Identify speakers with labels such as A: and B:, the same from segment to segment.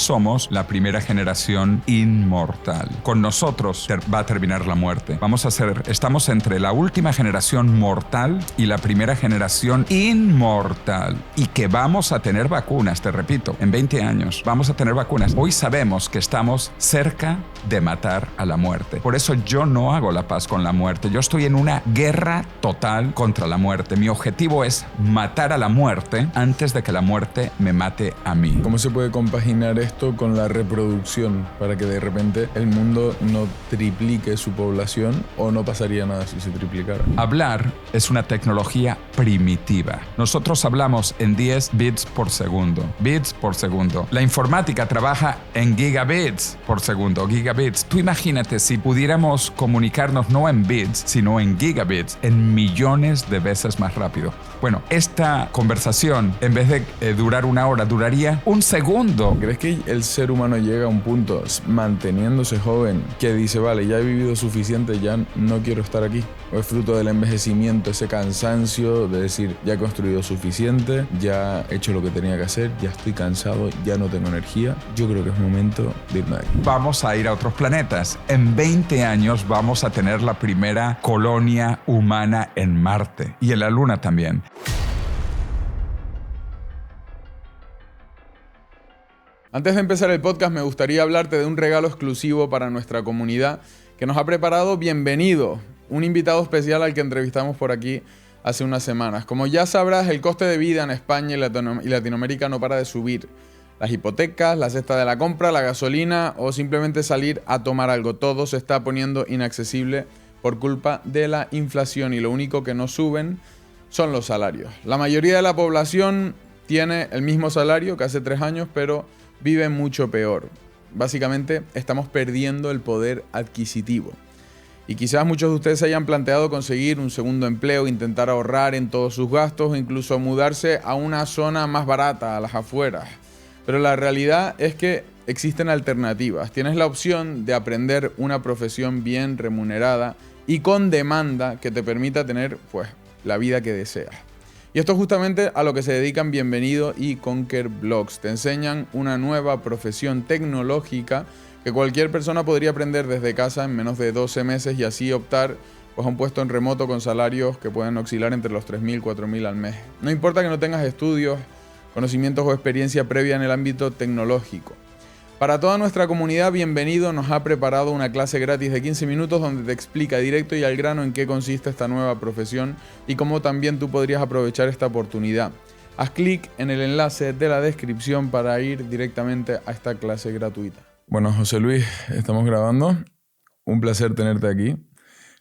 A: somos la primera generación inmortal. Con nosotros va a terminar la muerte. Estamos entre la última generación mortal y la primera generación inmortal. Y que vamos a tener vacunas, te repito, en 20 años vamos a tener vacunas. Hoy sabemos que estamos cerca de matar a la muerte. Por eso yo no hago la paz con la muerte. Yo estoy en una guerra total contra la muerte. Mi objetivo es matar a la muerte antes de que la muerte me mate a mí.
B: ¿Cómo se puede compaginar esto con la reproducción para que de repente el mundo no triplique su población o no pasaría nada si se triplicara?
A: Hablar es una tecnología primitiva. Nosotros hablamos en 10 bits por segundo. Bits por segundo. La informática trabaja en gigabits por segundo. Gigabits. Tú imagínate si pudiéramos comunicarnos no en bits, sino en gigabits, en millones de veces más rápido. Bueno, esta conversación, en vez de durar una hora, duraría un segundo.
B: ¿Crees que el ser humano llega a un punto, manteniéndose joven, que dice, vale, ya he vivido suficiente, ya no quiero estar aquí? ¿O es fruto del envejecimiento, ese cansancio de decir, ya he construido suficiente, ya he hecho lo que tenía que hacer, ya estoy cansado, ya no tengo energía? Yo creo que es momento de irme de aquí.
A: Vamos a ir a otros planetas. En 20 años vamos a tener la primera colonia humana en Marte y en la Luna también.
B: Antes de empezar el podcast, me gustaría hablarte de un regalo exclusivo para nuestra comunidad que nos ha preparado Bienvenido, un invitado especial al que entrevistamos por aquí hace unas semanas. Como ya sabrás, el coste de vida en España y Latinoamérica no para de subir. Las hipotecas, la cesta de la compra, la gasolina o simplemente salir a tomar algo, todo se está poniendo inaccesible por culpa de la inflación y lo único que no suben son los salarios. La mayoría de la población tiene el mismo salario que hace 3 años, pero vive mucho peor. Básicamente, estamos perdiendo el poder adquisitivo. Y quizás muchos de ustedes se hayan planteado conseguir un segundo empleo, intentar ahorrar en todos sus gastos o incluso mudarse a una zona más barata, a las afueras. Pero la realidad es que existen alternativas. Tienes la opción de aprender una profesión bien remunerada y con demanda que te permita tener, pues, la vida que deseas. Y esto es justamente a lo que se dedican Bienvenido y Conquer Blogs. Te enseñan una nueva profesión tecnológica que cualquier persona podría aprender desde casa en menos de 12 meses y así optar pues, a un puesto en remoto con salarios que pueden oscilar entre los 3.000 y 4.000 al mes. No importa que no tengas estudios, conocimientos o experiencia previa en el ámbito tecnológico. Para toda nuestra comunidad, Bienvenido nos ha preparado una clase gratis de 15 minutos donde te explica directo y al grano en qué consiste esta nueva profesión y cómo también tú podrías aprovechar esta oportunidad. Haz clic en el enlace de la descripción para ir directamente a esta clase gratuita. Bueno, José Luis, estamos grabando. Un placer tenerte aquí.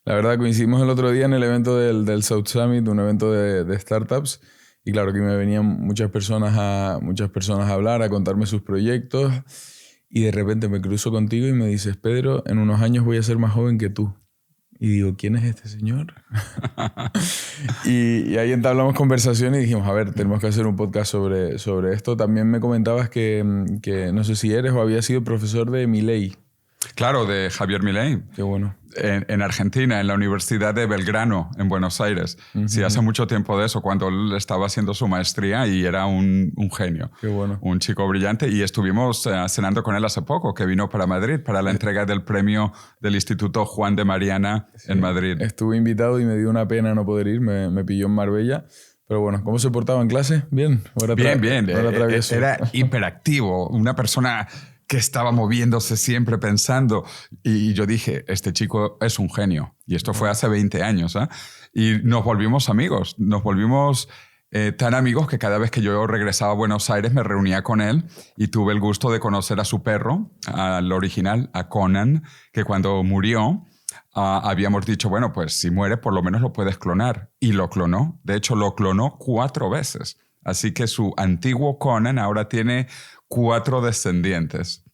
B: La verdad, coincidimos el otro día en el evento del South Summit, un evento de startups. Y claro que me venían muchas personas a hablar, a contarme sus proyectos. Y de repente me cruzo contigo y me dices, Pedro, en unos años voy a ser más joven que tú. Y digo, ¿quién es este señor? y ahí entablamos conversación y dijimos, a ver, tenemos que hacer un podcast sobre esto. También me comentabas que no sé si eres o habías sido profesor de Milei.
A: Claro, de Javier Milei.
B: Qué bueno.
A: En Argentina, en la Universidad de Belgrano, en Buenos Aires. Uh-huh. Sí, hace mucho tiempo de eso, cuando él estaba haciendo su maestría y era un genio.
B: Qué bueno.
A: Un chico brillante. Y estuvimos cenando con él hace poco, que vino para Madrid, para la entrega del premio del Instituto Juan de Mariana en Madrid.
B: Estuve invitado y me dio una pena no poder ir, me pilló en Marbella. Pero bueno, ¿cómo se portaba en clase? ¿Bien?
A: Bien. Era hiperactivo, una persona que estaba moviéndose siempre pensando. Y yo dije, este chico es un genio. Y esto fue hace 20 años. Y nos volvimos amigos. Nos volvimos tan amigos que cada vez que yo regresaba a Buenos Aires me reunía con él y tuve el gusto de conocer a su perro, al original, a Conan, que cuando murió habíamos dicho, bueno, pues si muere por lo menos lo puedes clonar. Y lo clonó. De hecho, lo clonó 4 veces. Así que su antiguo Conan ahora tiene 4 descendientes.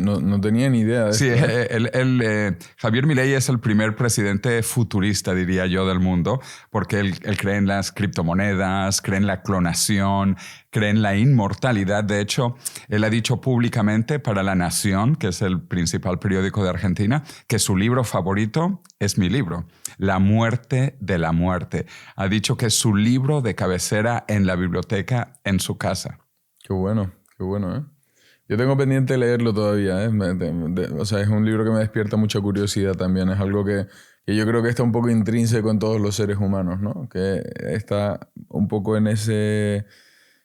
B: No tenía ni idea de
A: sí,
B: esto.
A: Javier Milei es el primer presidente futurista, diría yo, del mundo, porque él cree en las criptomonedas, cree en la clonación, cree en la inmortalidad. De hecho, él ha dicho públicamente para La Nación, que es el principal periódico de Argentina, que su libro favorito es mi libro, La muerte de la muerte. Ha dicho que es su libro de cabecera en la biblioteca en su casa.
B: Qué bueno, ¿eh? Yo tengo pendiente leerlo todavía, ¿eh? O sea, es un libro que me despierta mucha curiosidad también. Es algo que yo creo que está un poco intrínseco en todos los seres humanos, ¿no? Que está un poco en ese...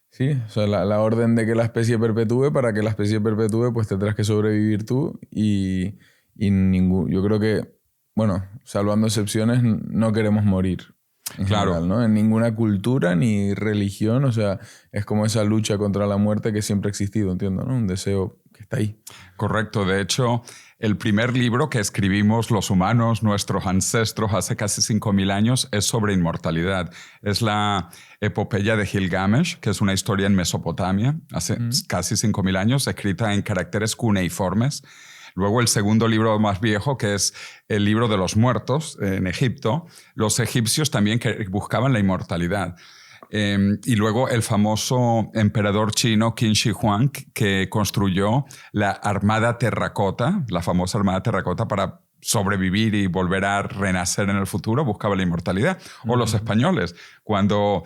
B: Sí, o sea, la orden de que la especie perpetúe, para que la especie perpetúe, pues tendrás que sobrevivir tú y yo creo que, bueno, salvando excepciones, no queremos morir. En general, ¿no? En ninguna cultura ni religión, o sea, es como esa lucha contra la muerte que siempre ha existido, entiendo, ¿no? Un deseo que está ahí.
A: Correcto. De hecho, el primer libro que escribimos los humanos, nuestros ancestros, hace casi 5.000 años, es sobre inmortalidad. Es la epopeya de Gilgamesh, que es una historia en Mesopotamia, hace casi 5.000 años, escrita en caracteres cuneiformes. Luego el segundo libro más viejo, que es el libro de los muertos en Egipto. Los egipcios también buscaban la inmortalidad. Y luego el famoso emperador chino Qin Shi Huang, que construyó la Armada Terracota, la famosa Armada Terracota para sobrevivir y volver a renacer en el futuro, buscaba la inmortalidad. O los españoles, cuando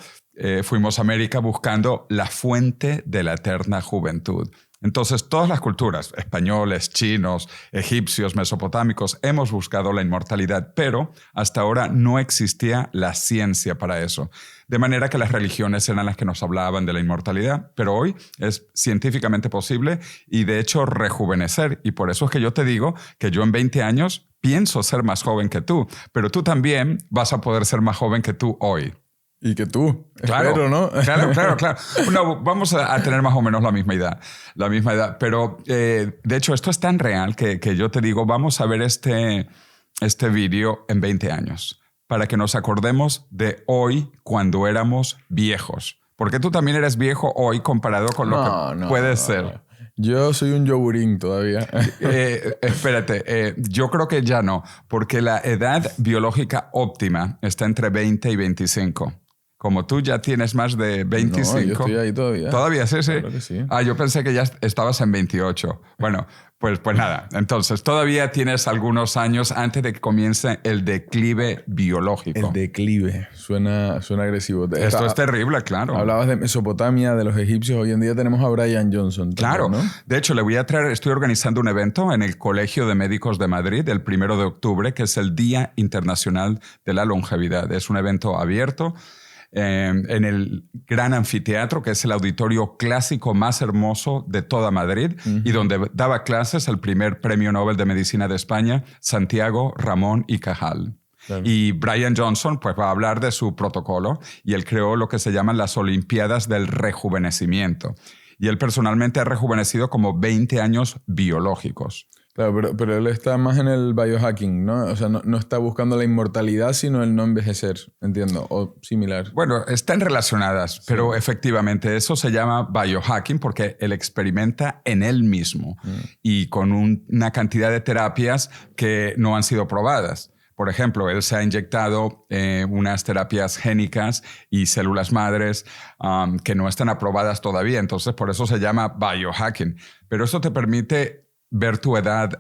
A: fuimos a América buscando la fuente de la eterna juventud. Entonces, todas las culturas, españoles, chinos, egipcios, mesopotámicos, hemos buscado la inmortalidad, pero hasta ahora no existía la ciencia para eso. De manera que las religiones eran las que nos hablaban de la inmortalidad, pero hoy es científicamente posible y de hecho rejuvenecer. Y por eso es que yo te digo que yo en 20 años pienso ser más joven que tú, pero tú también vas a poder ser más joven que tú hoy.
B: Y que tú,
A: claro,
B: espero, ¿no?
A: Claro. No, vamos a tener más o menos la misma edad. Pero, de hecho, esto es tan real que yo te digo, vamos a ver este vídeo en 20 años para que nos acordemos de hoy cuando éramos viejos. Porque tú también eres viejo hoy comparado con lo que puedes ser.
B: Yo soy un yogurín todavía.
A: Espérate, yo creo que ya no, porque la edad biológica óptima está entre 20 y 25. Como tú ya tienes más de 25.
B: No, yo estoy ahí todavía.
A: ¿Todavía? Sí.
B: Claro que sí.
A: Yo pensé que ya estabas en 28. Bueno, pues nada. Entonces, todavía tienes algunos años antes de que comience el declive biológico.
B: El declive. Suena agresivo.
A: Esto es terrible, claro.
B: Hablabas de Mesopotamia, de los egipcios. Hoy en día tenemos a Brian Johnson.
A: Claro.
B: ¿No?
A: De hecho, estoy organizando un evento en el Colegio de Médicos de Madrid el 1 de octubre, que es el Día Internacional de la Longevidad. Es un evento abierto en el gran anfiteatro, que es el auditorio clásico más hermoso de toda Madrid, y donde daba clases el primer premio Nobel de Medicina de España, Santiago Ramón y Cajal. Claro. Y Brian Johnson pues, va a hablar de su protocolo, y él creó lo que se llaman las Olimpiadas del Rejuvenecimiento. Y él personalmente ha rejuvenecido como 20 años biológicos.
B: Claro, pero él está más en el biohacking, ¿no? O sea, no está buscando la inmortalidad, sino el no envejecer, entiendo, o similar.
A: Bueno, están relacionadas, pero efectivamente eso se llama biohacking porque él experimenta en él mismo y con una cantidad de terapias que no han sido probadas. Por ejemplo, él se ha inyectado unas terapias génicas y células madres que no están aprobadas todavía, entonces por eso se llama biohacking. Pero eso te permite ver tu edad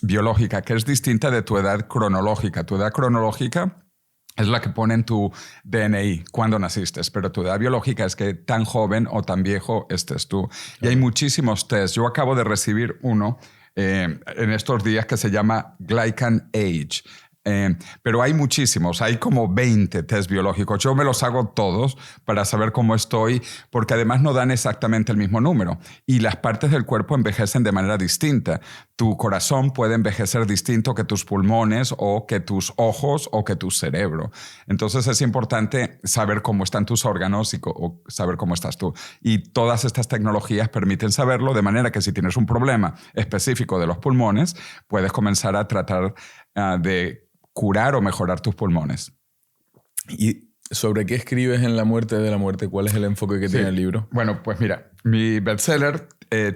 A: biológica, que es distinta de tu edad cronológica. Tu edad cronológica es la que pone en tu DNI cuando naciste, pero tu edad biológica es que tan joven o tan viejo estés tú. Y hay muchísimos tests. Yo acabo de recibir uno en estos días que se llama Glycan Age. Pero hay muchísimos, hay como 20 test biológicos. Yo me los hago todos para saber cómo estoy, porque además no dan exactamente el mismo número y las partes del cuerpo envejecen de manera distinta. Tu corazón puede envejecer distinto que tus pulmones o que tus ojos o que tu cerebro. Entonces es importante saber cómo están tus órganos o saber cómo estás tú. Y todas estas tecnologías permiten saberlo, de manera que si tienes un problema específico de los pulmones, puedes comenzar a tratar de curar o mejorar tus pulmones.
B: ¿Y sobre qué escribes en La muerte de la muerte? ¿Cuál es el enfoque que tiene el libro?
A: Bueno, pues mira, mi bestseller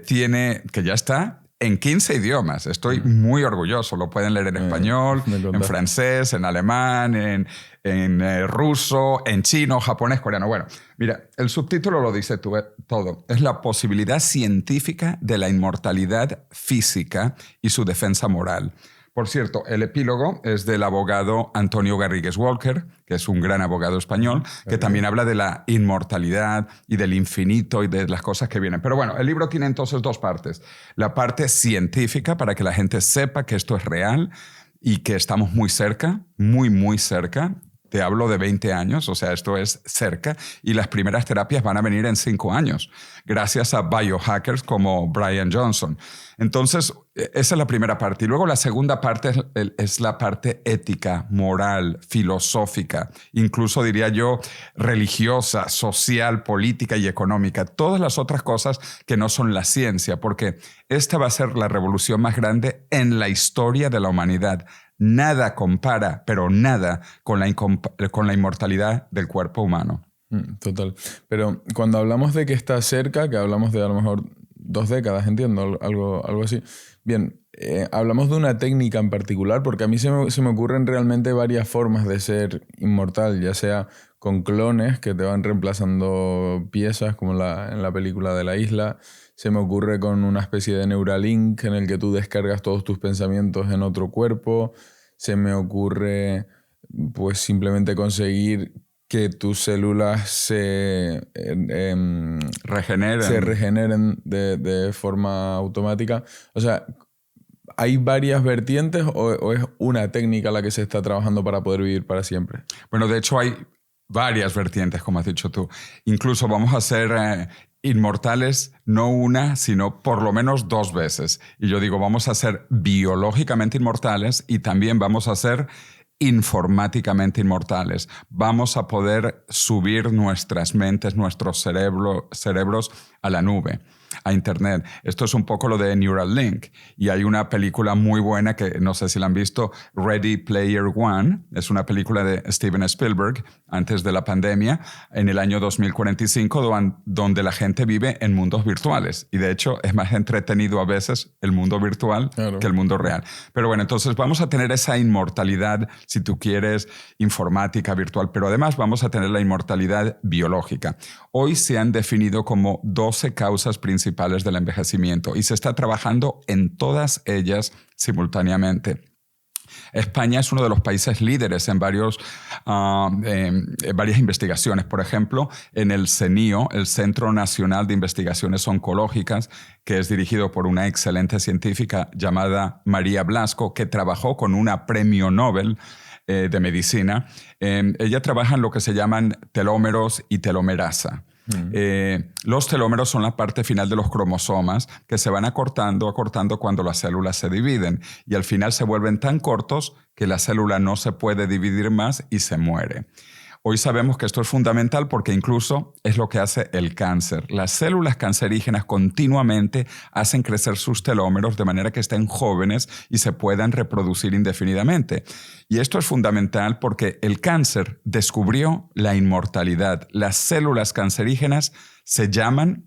A: tiene, que ya está, en 15 idiomas. Estoy muy orgulloso. Lo pueden leer en español, en francés, en alemán, en ruso, en chino, japonés, coreano. Bueno, mira, el subtítulo lo dice todo. Es la posibilidad científica de la inmortalidad física y su defensa moral. Por cierto, el epílogo es del abogado Antonio Garrigues Walker, que es un gran abogado español, que también habla de la inmortalidad y del infinito y de las cosas que vienen. Pero bueno, el libro tiene entonces dos partes. La parte científica, para que la gente sepa que esto es real y que estamos muy cerca, muy, muy cerca. Te hablo de 20 años, o sea, esto es cerca, y las primeras terapias van a venir en 5 años, gracias a biohackers como Brian Johnson. Entonces, esa es la primera parte. Y luego la segunda parte es la parte ética, moral, filosófica, incluso diría yo, religiosa, social, política y económica. Todas las otras cosas que no son la ciencia, porque esta va a ser la revolución más grande en la historia de la humanidad. Nada compara, pero nada, con la inmortalidad del cuerpo humano.
B: Total. Pero cuando hablamos de que está cerca, que hablamos de a lo mejor 2 décadas, entiendo, algo así. Bien, hablamos de una técnica en particular, porque a mí se me ocurren realmente varias formas de ser inmortal, ya sea con clones que te van reemplazando piezas, como en la película de La Isla. Se me ocurre con una especie de Neuralink en el que tú descargas todos tus pensamientos en otro cuerpo. Se me ocurre pues simplemente conseguir que tus células se regeneren de forma automática. O sea, ¿hay varias vertientes o es una técnica la que se está trabajando para poder vivir para siempre?
A: Bueno, de hecho hay varias vertientes, como has dicho tú. Incluso vamos a ser inmortales no una, sino por lo menos 2 veces. Y yo digo, vamos a ser biológicamente inmortales y también vamos a ser informáticamente inmortales. Vamos a poder subir nuestras mentes, nuestros cerebros a la nube, a Internet. Esto es un poco lo de Neuralink. Y hay una película muy buena que no sé si la han visto, Ready Player One. Es una película de Steven Spielberg antes de la pandemia, en el año 2045, donde la gente vive en mundos virtuales. Y de hecho es más entretenido a veces el mundo virtual que el mundo real. Pero bueno, entonces vamos a tener esa inmortalidad, si tú quieres, informática, virtual, pero además vamos a tener la inmortalidad biológica. Hoy se han definido como 12 causas principales del envejecimiento y se está trabajando en todas ellas simultáneamente. España es uno de los países líderes en varias investigaciones. Por ejemplo, en el CENIO, el Centro Nacional de Investigaciones Oncológicas, que es dirigido por una excelente científica llamada María Blasco, que trabajó con una premio Nobel de medicina. Ella trabaja en lo que se llaman telómeros y telomerasa. Los telómeros son la parte final de los cromosomas que se van acortando cuando las células se dividen y al final se vuelven tan cortos que la célula no se puede dividir más y se muere. Hoy sabemos que esto es fundamental porque incluso es lo que hace el cáncer. Las células cancerígenas continuamente hacen crecer sus telómeros de manera que estén jóvenes y se puedan reproducir indefinidamente. Y esto es fundamental porque el cáncer descubrió la inmortalidad. Las células cancerígenas se llaman,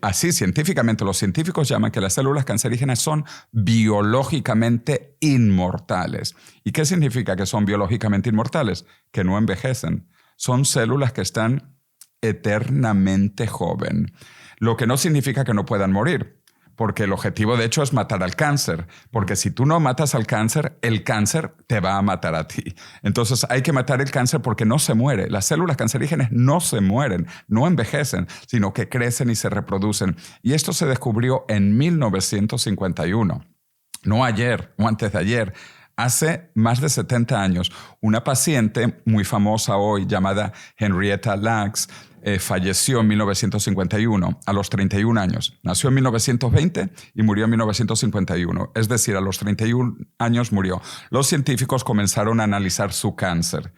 A: así científicamente, los científicos llaman que las células cancerígenas son biológicamente inmortales. ¿Y qué significa que son biológicamente inmortales? Que no envejecen. Son células que están eternamente joven. Lo que no significa que no puedan morir. Porque el objetivo, de hecho, es matar al cáncer. Porque si tú no matas al cáncer, el cáncer te va a matar a ti. Entonces hay que matar el cáncer porque no se muere. Las células cancerígenas no se mueren, no envejecen, sino que crecen y se reproducen. Y esto se descubrió en 1951. No ayer, o antes de ayer. Hace más de 70 años, una paciente muy famosa hoy llamada Henrietta Lacks falleció en 1951 a los 31 años. Nació en 1920 y murió en 1951. Es decir, a los 31 años murió. Los científicos comenzaron a analizar su cáncer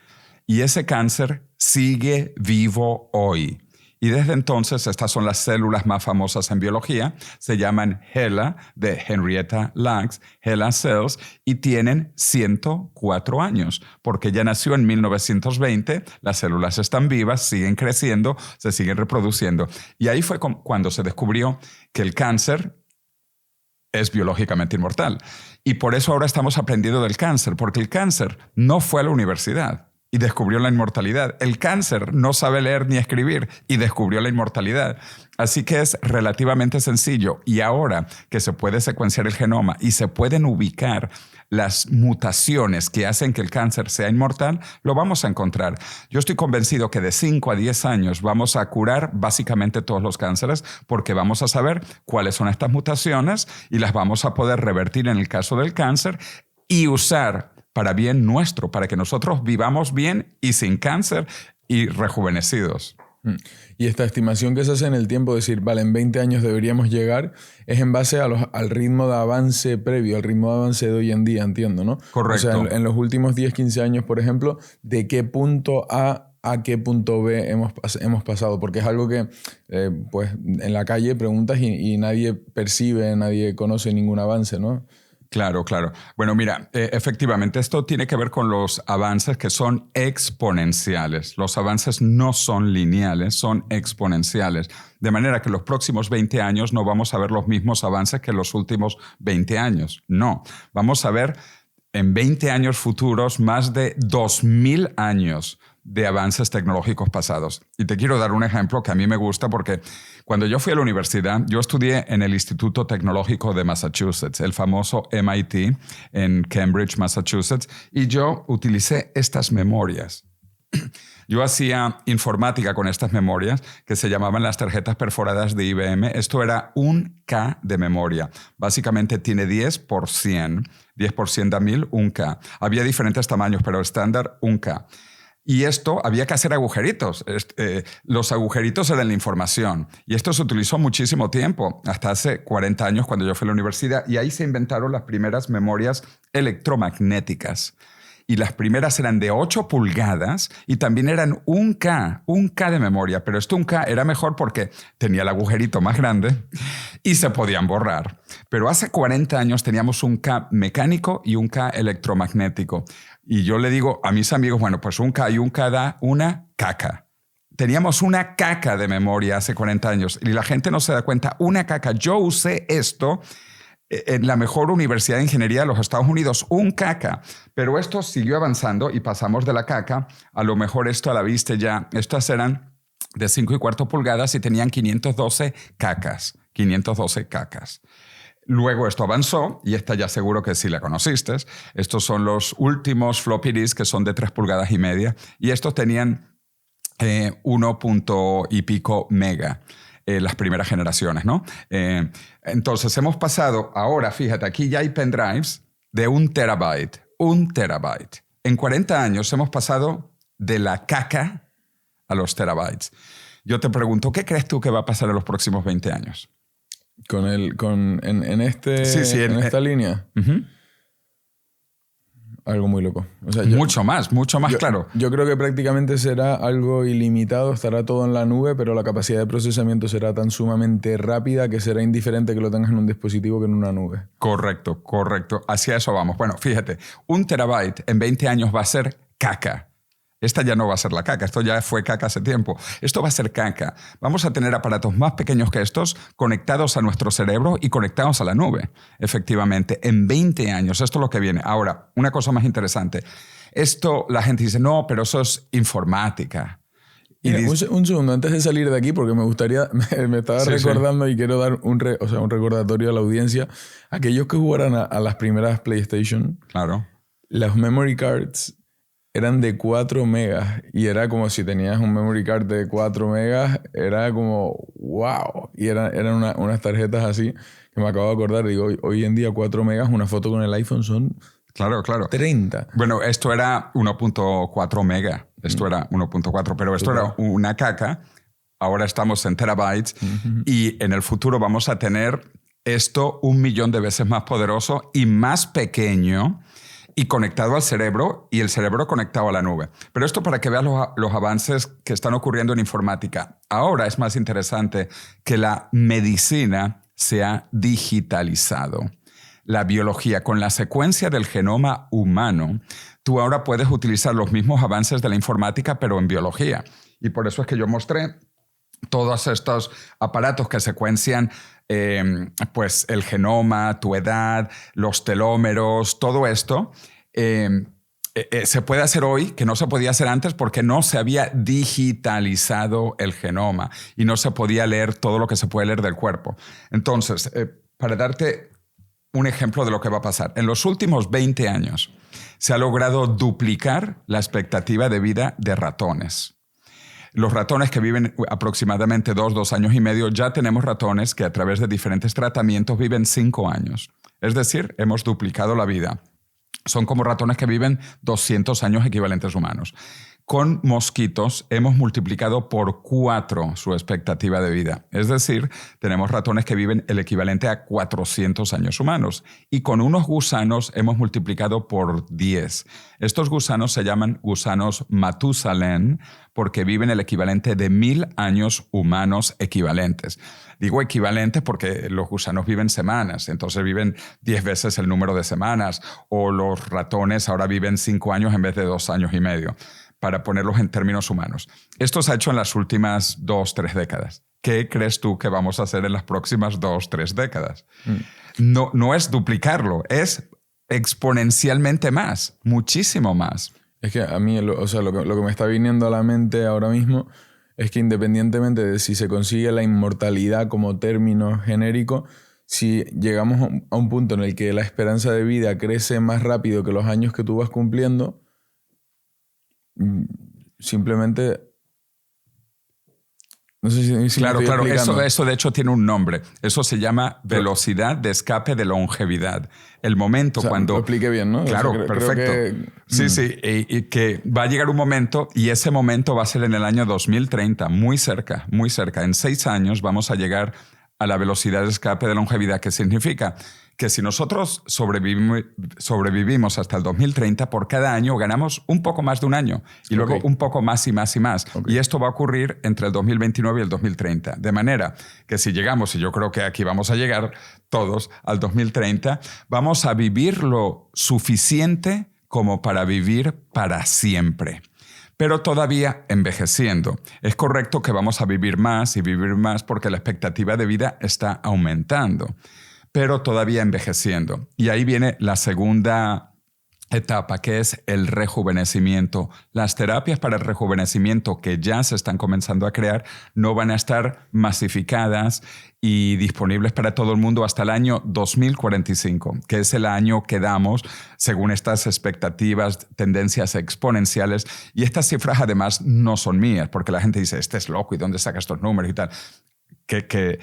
A: y ese cáncer sigue vivo hoy. Y desde entonces, estas son las células más famosas en biología, se llaman HeLa, de Henrietta Lacks, HeLa cells, y tienen 104 años, porque ella nació en 1920, las células están vivas, siguen creciendo, se siguen reproduciendo. Y ahí fue cuando se descubrió que el cáncer es biológicamente inmortal. Y por eso ahora estamos aprendiendo del cáncer, porque el cáncer no fue a la universidad y descubrió la inmortalidad. El cáncer no sabe leer ni escribir y descubrió la inmortalidad. Así que es relativamente sencillo. Y ahora que se puede secuenciar el genoma y se pueden ubicar las mutaciones que hacen que el cáncer sea inmortal, lo vamos a encontrar. Yo estoy convencido que de 5 a 10 años vamos a curar básicamente todos los cánceres porque vamos a saber cuáles son estas mutaciones y las vamos a poder revertir en el caso del cáncer y usar para bien nuestro, para que nosotros vivamos bien y sin cáncer y rejuvenecidos.
B: Y esta estimación que se hace en el tiempo, decir, vale, en 20 años deberíamos llegar, es en base al ritmo de avance previo, al ritmo de avance de hoy en día, entiendo, ¿no?
A: Correcto.
B: O sea, en los últimos 10, 15 años, por ejemplo, ¿de qué punto A a qué punto B hemos pasado? Porque es algo que, pues, en la calle preguntas y nadie percibe, nadie conoce ningún avance, ¿no?
A: Claro, claro. Bueno, mira, efectivamente, esto tiene que ver con los avances que son exponenciales. Los avances no son lineales, son exponenciales. De manera que en los próximos 20 años no vamos a ver los mismos avances que en los últimos 20 años. No, vamos a ver en 20 años futuros más de 2000 años de avances tecnológicos pasados. Y te quiero dar un ejemplo que a mí me gusta porque cuando yo fui a la universidad, yo estudié en el Instituto Tecnológico de Massachusetts, el famoso MIT en Cambridge, Massachusetts, y yo utilicé estas memorias. Yo hacía informática con estas memorias que se llamaban las tarjetas perforadas de IBM. Esto era 1K de memoria. Básicamente tiene 10 por 100. 10 por 100 da 1000, 1K. Había diferentes tamaños, pero estándar 1K. Y esto había que hacer agujeritos. Los agujeritos eran la información. Y esto se utilizó muchísimo tiempo, hasta hace 40 años cuando yo fui a la universidad. Y ahí se inventaron las primeras memorias electromagnéticas. Y las primeras eran de 8 pulgadas y también eran 1K de memoria. Pero esto 1K era mejor porque tenía el agujerito más grande y se podían borrar. Pero hace 40 años teníamos 1K mecánico y 1K electromagnético. Y yo le digo a mis amigos, bueno, pues 1K y 1K da una caca. Teníamos una caca de memoria hace 40 años y la gente no se da cuenta. Una caca. Yo usé esto en la mejor universidad de ingeniería de los Estados Unidos, un caca. Pero esto siguió avanzando y pasamos de la caca. A lo mejor esto a la vista ya, estas eran de 5¼ pulgadas y tenían 512 cacas. 512 cacas. Luego esto avanzó, y esta ya seguro que sí la conociste. Estos son los últimos floppy disk que son de 3,5 pulgadas. Y estos tenían 1 y pico mega. Las primeras generaciones, ¿no? Entonces hemos pasado, ahora fíjate, aquí ya hay pendrives de 1 terabyte. 1 terabyte. En 40 años hemos pasado de la caca a los terabytes. Yo te pregunto, ¿qué crees tú que va a pasar en los próximos 20 años?
B: En esta línea.
A: Uh-huh.
B: Algo muy loco. O sea,
A: mucho más, claro.
B: Yo creo que prácticamente será algo ilimitado, estará todo en la nube, pero la capacidad de procesamiento será tan sumamente rápida que será indiferente que lo tengas en un dispositivo que en una nube.
A: Correcto. Hacia eso vamos. Bueno, fíjate, 1 terabyte en 20 años va a ser caca. Esta ya no va a ser la caca, esto ya fue caca hace tiempo. Esto va a ser caca. Vamos a tener aparatos más pequeños que estos conectados a nuestro cerebro y conectados a la nube. Efectivamente, en 20 años, esto es lo que viene. Ahora, una cosa más interesante. Esto, la gente dice, no, pero eso es informática.
B: Mira, un segundo, antes de salir de aquí, porque me gustaría, me estaba recordando y quiero dar un recordatorio a la audiencia. Aquellos que jugaran a las primeras PlayStation,
A: claro,
B: las memory cards eran de 4 megas y era como si tenías un memory card de 4 megas, era como wow. Y eran unas tarjetas así que me acabo de acordar. Digo, hoy en día 4 megas, una foto con el iPhone son
A: claro.
B: 30.
A: Bueno, esto era 1.4 mega. Esto era 1.4, pero esto era una caca. Ahora estamos en terabytes y en el futuro vamos a tener esto 1 millón de veces más poderoso y más pequeño y conectado al cerebro y el cerebro conectado a la nube. Pero esto para que veas los avances que están ocurriendo en informática. Ahora es más interesante que la medicina se ha digitalizado. La biología, con la secuencia del genoma humano, tú ahora puedes utilizar los mismos avances de la informática, pero en biología. Y por eso es que yo mostré todos estos aparatos que secuencian pues el genoma, tu edad, los telómeros, todo esto. Se puede hacer hoy, que no se podía hacer antes porque no se había digitalizado el genoma y no se podía leer todo lo que se puede leer del cuerpo. Entonces, para darte un ejemplo de lo que va a pasar. En los últimos 20 años se ha logrado duplicar la expectativa de vida de ratones. Los ratones que viven aproximadamente 2 años y medio, ya tenemos ratones que a través de diferentes tratamientos viven 5 años. Es decir, hemos duplicado la vida. Son como ratones que viven 200 años equivalentes humanos. Con mosquitos hemos multiplicado por 4 su expectativa de vida. Es decir, tenemos ratones que viven el equivalente a 400 años humanos. Y con unos gusanos hemos multiplicado por 10. Estos gusanos se llaman gusanos Matusalén porque viven el equivalente de 1000 años humanos equivalentes. Digo equivalentes porque los gusanos viven semanas, entonces viven 10 veces el número de semanas. O los ratones ahora viven 5 años en vez de 2 años y medio. Para ponerlos en términos humanos. Esto se ha hecho en las últimas 2-3 décadas. ¿Qué crees tú que vamos a hacer en las próximas 2-3 décadas? No es duplicarlo, es exponencialmente más, muchísimo más.
B: Es que a mí, lo que me está viniendo a la mente ahora mismo es que independientemente de si se consigue la inmortalidad como término genérico, si llegamos a un punto en el que la esperanza de vida crece más rápido que los años que tú vas cumpliendo, simplemente no sé si
A: claro, eso de hecho tiene un nombre. Eso se llama velocidad de escape de longevidad. El momento cuando...
B: Lo expliqué bien, ¿no?
A: Claro, perfecto. Sí, y que va a llegar un momento y ese momento va a ser en el año 2030, muy cerca, muy cerca. En 6 años vamos a llegar a la velocidad de escape de longevidad, que significa que si nosotros sobrevivimos hasta el 2030, por cada año ganamos un poco más de un año y luego un poco más y más y más. Y esto va a ocurrir entre el 2029 y el 2030. De manera que si llegamos, y yo creo que aquí vamos a llegar todos al 2030, vamos a vivir lo suficiente como para vivir para siempre. Pero todavía envejeciendo. Es correcto que vamos a vivir más y vivir más porque la expectativa de vida está aumentando, pero todavía envejeciendo. Y ahí viene la segunda etapa, que es el rejuvenecimiento. Las terapias para el rejuvenecimiento que ya se están comenzando a crear no van a estar masificadas y disponibles para todo el mundo hasta el año 2045, que es el año que damos según estas expectativas, tendencias exponenciales. Y estas cifras además no son mías, porque la gente dice, este es loco, ¿y dónde saca estos números y tal? Que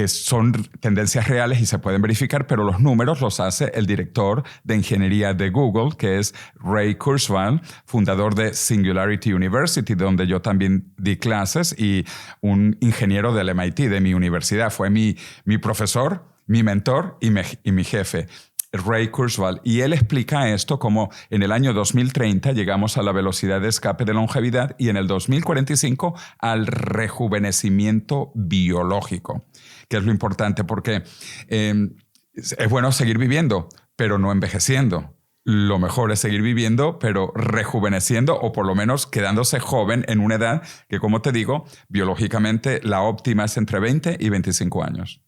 A: son tendencias reales y se pueden verificar, pero los números los hace el director de ingeniería de Google, que es Ray Kurzweil, fundador de Singularity University, donde yo también di clases, y un ingeniero del MIT, de mi universidad. Fue mi profesor, mi mentor y mi jefe, Ray Kurzweil. Y él explica esto como en el año 2030 llegamos a la velocidad de escape de longevidad y en el 2045 al rejuvenecimiento biológico, que es lo importante porque es bueno seguir viviendo, pero no envejeciendo. Lo mejor es seguir viviendo, pero rejuveneciendo o por lo menos quedándose joven en una edad que, como te digo, biológicamente la óptima es entre 20 y 25 años.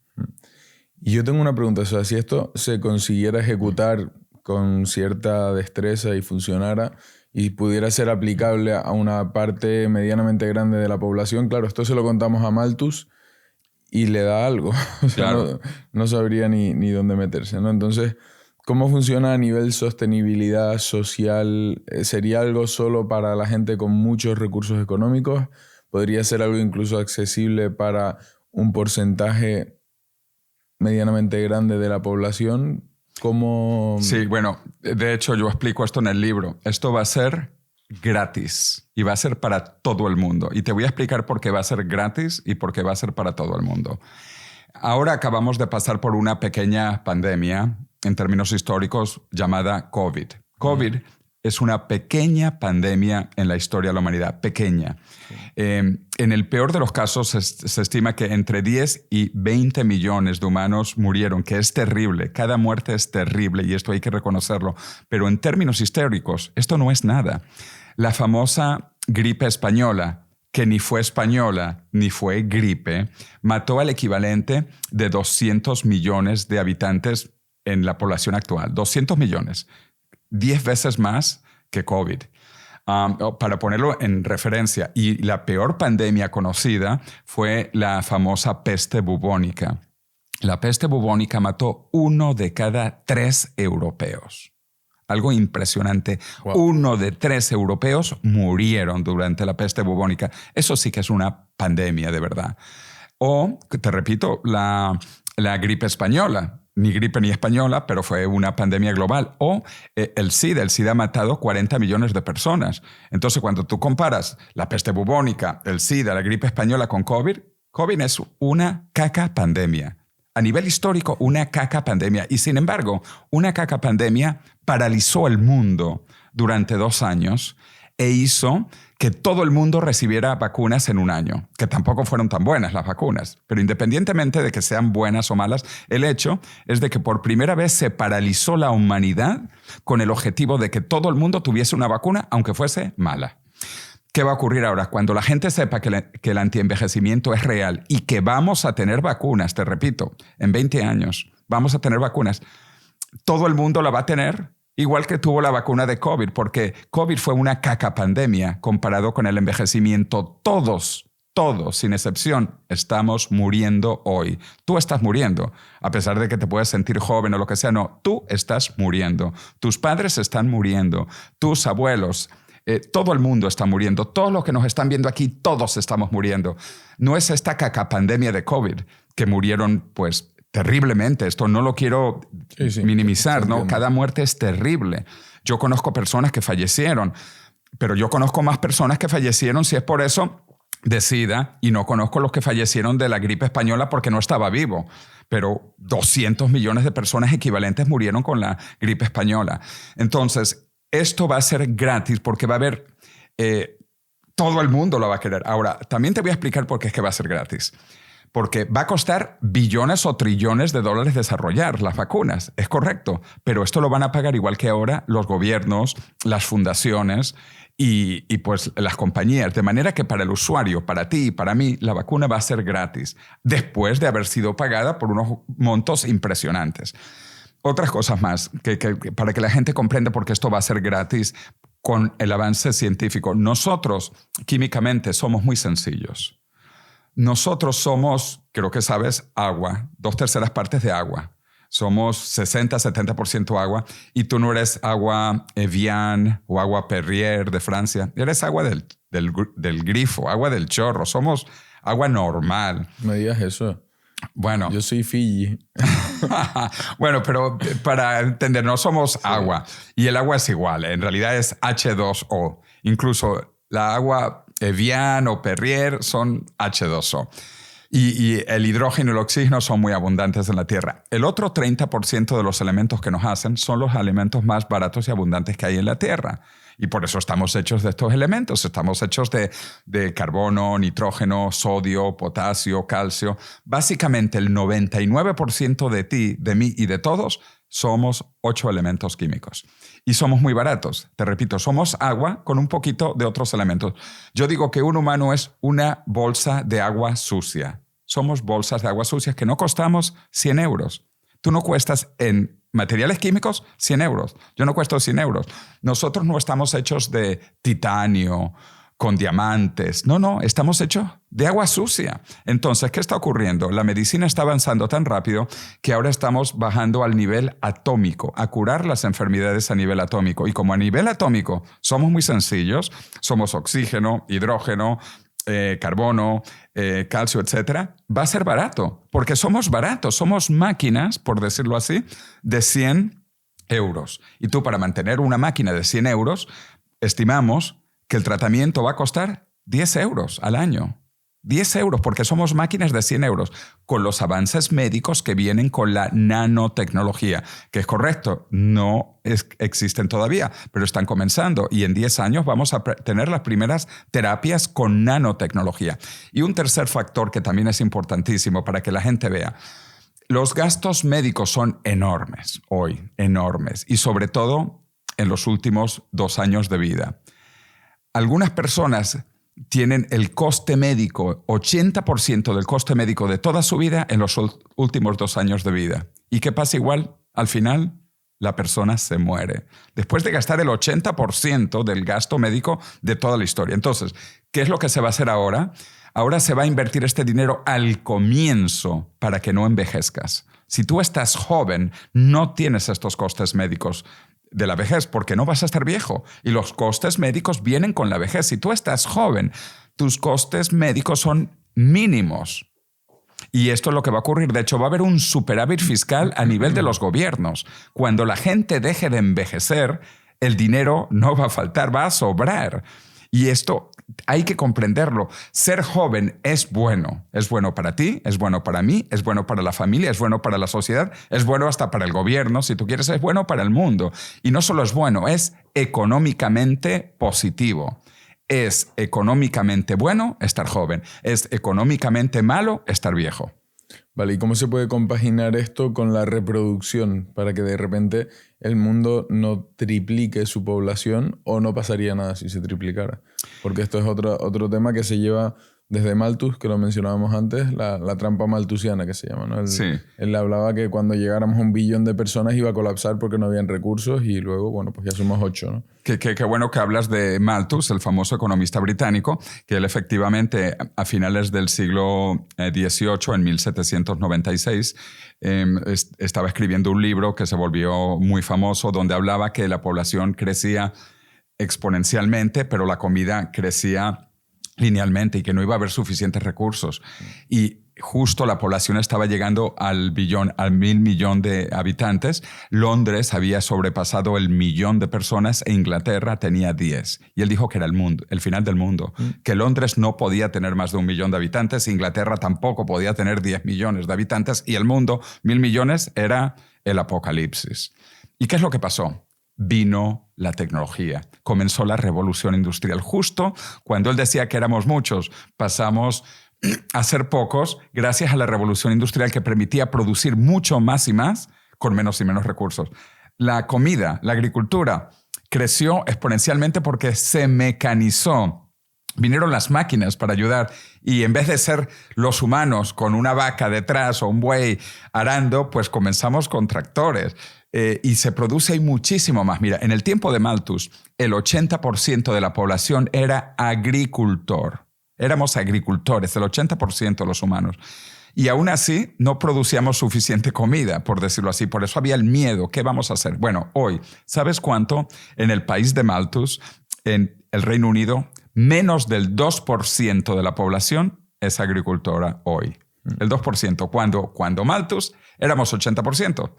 B: Y yo tengo una pregunta, o sea, si esto se consiguiera ejecutar con cierta destreza y funcionara y pudiera ser aplicable a una parte medianamente grande de la población, claro, esto se lo contamos a Malthus y le da algo, o sea, claro. no sabría ni dónde meterse, ¿no? Entonces, ¿cómo funciona a nivel sostenibilidad social? ¿Sería algo solo para la gente con muchos recursos económicos? ¿Podría ser algo incluso accesible para un porcentaje medianamente grande de la población? ¿Cómo?
A: Sí, bueno, de hecho yo explico esto en el libro. Esto va a ser gratis y va a ser para todo el mundo. Y te voy a explicar por qué va a ser gratis y por qué va a ser para todo el mundo. Ahora acabamos de pasar por una pequeña pandemia, en términos históricos, llamada COVID. COVID es una pequeña pandemia en la historia de la humanidad, pequeña. En el peor de los casos se estima que entre 10 y 20 millones de humanos murieron, que es terrible. Cada muerte es terrible y esto hay que reconocerlo. Pero en términos históricos, esto no es nada. La famosa gripe española, que ni fue española ni fue gripe, mató al equivalente de 200 millones de habitantes en la población actual. 200 millones. 10 veces más que COVID. Para ponerlo en referencia, y la peor pandemia conocida fue la famosa peste bubónica. La peste bubónica mató 1 de cada 3 europeos. Algo impresionante.
B: Wow.
A: 1 de 3 europeos murieron durante la peste bubónica. Eso sí que es una pandemia de verdad. O, te repito, la gripe española. Ni gripe ni española, pero fue una pandemia global. O el SIDA ha matado 40 millones de personas. Entonces, cuando tú comparas la peste bubónica, el SIDA, la gripe española con COVID es una caca pandemia. A nivel histórico, una caca pandemia. Y sin embargo, una caca pandemia paralizó el mundo durante 2 años e hizo que todo el mundo recibiera vacunas en un año, que tampoco fueron tan buenas las vacunas. Pero independientemente de que sean buenas o malas, el hecho es de que por primera vez se paralizó la humanidad con el objetivo de que todo el mundo tuviese una vacuna, aunque fuese mala. ¿Qué va a ocurrir ahora? Cuando la gente sepa que el antienvejecimiento es real y que vamos a tener vacunas, te repito, en 20 años vamos a tener vacunas, todo el mundo la va a tener, igual que tuvo la vacuna de COVID, porque COVID fue una caca pandemia comparado con el envejecimiento. Todos, sin excepción, estamos muriendo hoy. Tú estás muriendo, a pesar de que te puedes sentir joven o lo que sea. No, tú estás muriendo. Tus padres están muriendo. Tus abuelos. Todo el mundo está muriendo. Todos los que nos están viendo aquí, todos estamos muriendo. No es esta caca pandemia de COVID que murieron, pues, terriblemente. Esto no lo quiero minimizar, ¿no? Cada muerte es terrible. Yo conozco personas que fallecieron, pero yo conozco más personas que fallecieron, si es por eso, de SIDA, y no conozco los que fallecieron de la gripe española porque no estaba vivo. Pero 200 millones de personas equivalentes murieron con la gripe española. Entonces, esto va a ser gratis porque va a haber... todo el mundo lo va a querer. Ahora, también te voy a explicar por qué es que va a ser gratis. Porque va a costar billones o trillones de dólares desarrollar las vacunas, es correcto, pero esto lo van a pagar igual que ahora los gobiernos, las fundaciones y pues las compañías. De manera que para el usuario, para ti y para mí, la vacuna va a ser gratis, después de haber sido pagada por unos montos impresionantes. Otras cosas más, para que la gente comprenda por qué esto va a ser gratis con el avance científico. Nosotros, químicamente, somos muy sencillos. Nosotros somos, creo que sabes, agua, 2/3 partes de agua. Somos 60-70% agua y tú no eres agua Evian o agua Perrier de Francia. Eres agua del grifo, agua del chorro. Somos agua normal.
B: No me digas eso.
A: Bueno.
B: Yo soy Fiji.
A: Bueno, pero para entender, no somos agua. Y el agua es igual. En realidad es H2O. Incluso la agua Evian o Perrier son H2O. Y el hidrógeno y el oxígeno son muy abundantes en la Tierra. El otro 30% de los elementos que nos hacen son los alimentos más baratos y abundantes que hay en la Tierra. Y por eso estamos hechos de estos elementos. Estamos hechos de carbono, nitrógeno, sodio, potasio, calcio. Básicamente el 99% de ti, de mí y de todos somos 8 elementos químicos. Y somos muy baratos. Te repito, somos agua con un poquito de otros elementos. Yo digo que un humano es una bolsa de agua sucia. Somos bolsas de agua sucias que no costamos 100 euros. Tú no cuestas en materiales químicos 100 euros. Yo no cuesto 100 euros. Nosotros no estamos hechos de titanio, con diamantes. No, estamos hechos de agua sucia. Entonces, ¿qué está ocurriendo? La medicina está avanzando tan rápido que ahora estamos bajando al nivel atómico, a curar las enfermedades a nivel atómico. Y como a nivel atómico somos muy sencillos, somos oxígeno, hidrógeno, carbono, calcio, etcétera, va a ser barato, porque somos baratos, somos máquinas, por decirlo así, de 100 euros. Y tú, para mantener una máquina de 100 euros, estimamos que el tratamiento va a costar 10 euros al año. 10 euros, porque somos máquinas de 100 euros, con los avances médicos que vienen con la nanotecnología, que es correcto, no existen todavía, pero están comenzando y en 10 años vamos a tener las primeras terapias con nanotecnología. Y un tercer factor que también es importantísimo para que la gente vea, los gastos médicos son enormes hoy, enormes, y sobre todo en los últimos 2 años de vida. Algunas personas tienen el coste médico, 80% del coste médico de toda su vida en los últimos 2 años de vida. ¿Y qué pasa igual? Al final la persona se muere. Después de gastar el 80% del gasto médico de toda la historia. Entonces, ¿qué es lo que se va a hacer ahora? Ahora se va a invertir este dinero al comienzo para que no envejezcas. Si tú estás joven, no tienes estos costes médicos de la vejez porque no vas a estar viejo. Y los costes médicos vienen con la vejez. Si tú estás joven, tus costes médicos son mínimos. Y esto es lo que va a ocurrir. De hecho, va a haber un superávit fiscal a nivel de los gobiernos. Cuando la gente deje de envejecer, el dinero no va a faltar, va a sobrar. Y esto hay que comprenderlo. Ser joven es bueno. Es bueno para ti, es bueno para mí, es bueno para la familia, es bueno para la sociedad, es bueno hasta para el gobierno. Si tú quieres, es bueno para el mundo. Y no solo es bueno, es económicamente positivo. Es económicamente bueno estar joven. Es económicamente malo estar viejo.
B: Vale, ¿y cómo se puede compaginar esto con la reproducción para que de repente el mundo no triplique su población o no pasaría nada si se triplicara? Porque esto es otro tema que se lleva desde Malthus, que lo mencionábamos antes, la trampa malthusiana que se llama, ¿no? Él hablaba que cuando llegáramos a 1 billón de personas iba a colapsar porque no habían recursos y luego, bueno, pues ya somos 8, ¿no?
A: Qué bueno que hablas de Malthus, el famoso economista británico, que él efectivamente a finales del siglo XVIII, en 1796, estaba escribiendo un libro que se volvió muy famoso, donde hablaba que la población crecía exponencialmente, pero la comida crecía linealmente y que no iba a haber suficientes recursos. Y justo la población estaba llegando al 1.000 millón de habitantes. Londres había sobrepasado el 1 millón de personas e Inglaterra tenía 10. Y él dijo que era el final del mundo, que Londres no podía tener más de 1 millón de habitantes, Inglaterra tampoco podía tener 10 millones de habitantes y el mundo, 1.000 millones, era el apocalipsis. ¿Y qué es lo que pasó? Vino la tecnología. Comenzó la revolución industrial. Justo cuando él decía que éramos muchos, pasamos a ser pocos gracias a la revolución industrial que permitía producir mucho más y más con menos y menos recursos. La comida, la agricultura creció exponencialmente porque se mecanizó. Vinieron las máquinas para ayudar y en vez de ser los humanos con una vaca detrás o un buey arando, pues comenzamos con tractores. Y se produce muchísimo más. Mira, en el tiempo de Malthus, el 80% de la población era agricultor. Éramos agricultores, el 80% de los humanos. Y aún así no producíamos suficiente comida, por decirlo así. Por eso había el miedo. ¿Qué vamos a hacer? Bueno, hoy, ¿sabes cuánto? En el país de Malthus, en el Reino Unido, menos del 2% de la población es agricultora hoy. El 2%. Cuando Malthus éramos 80%.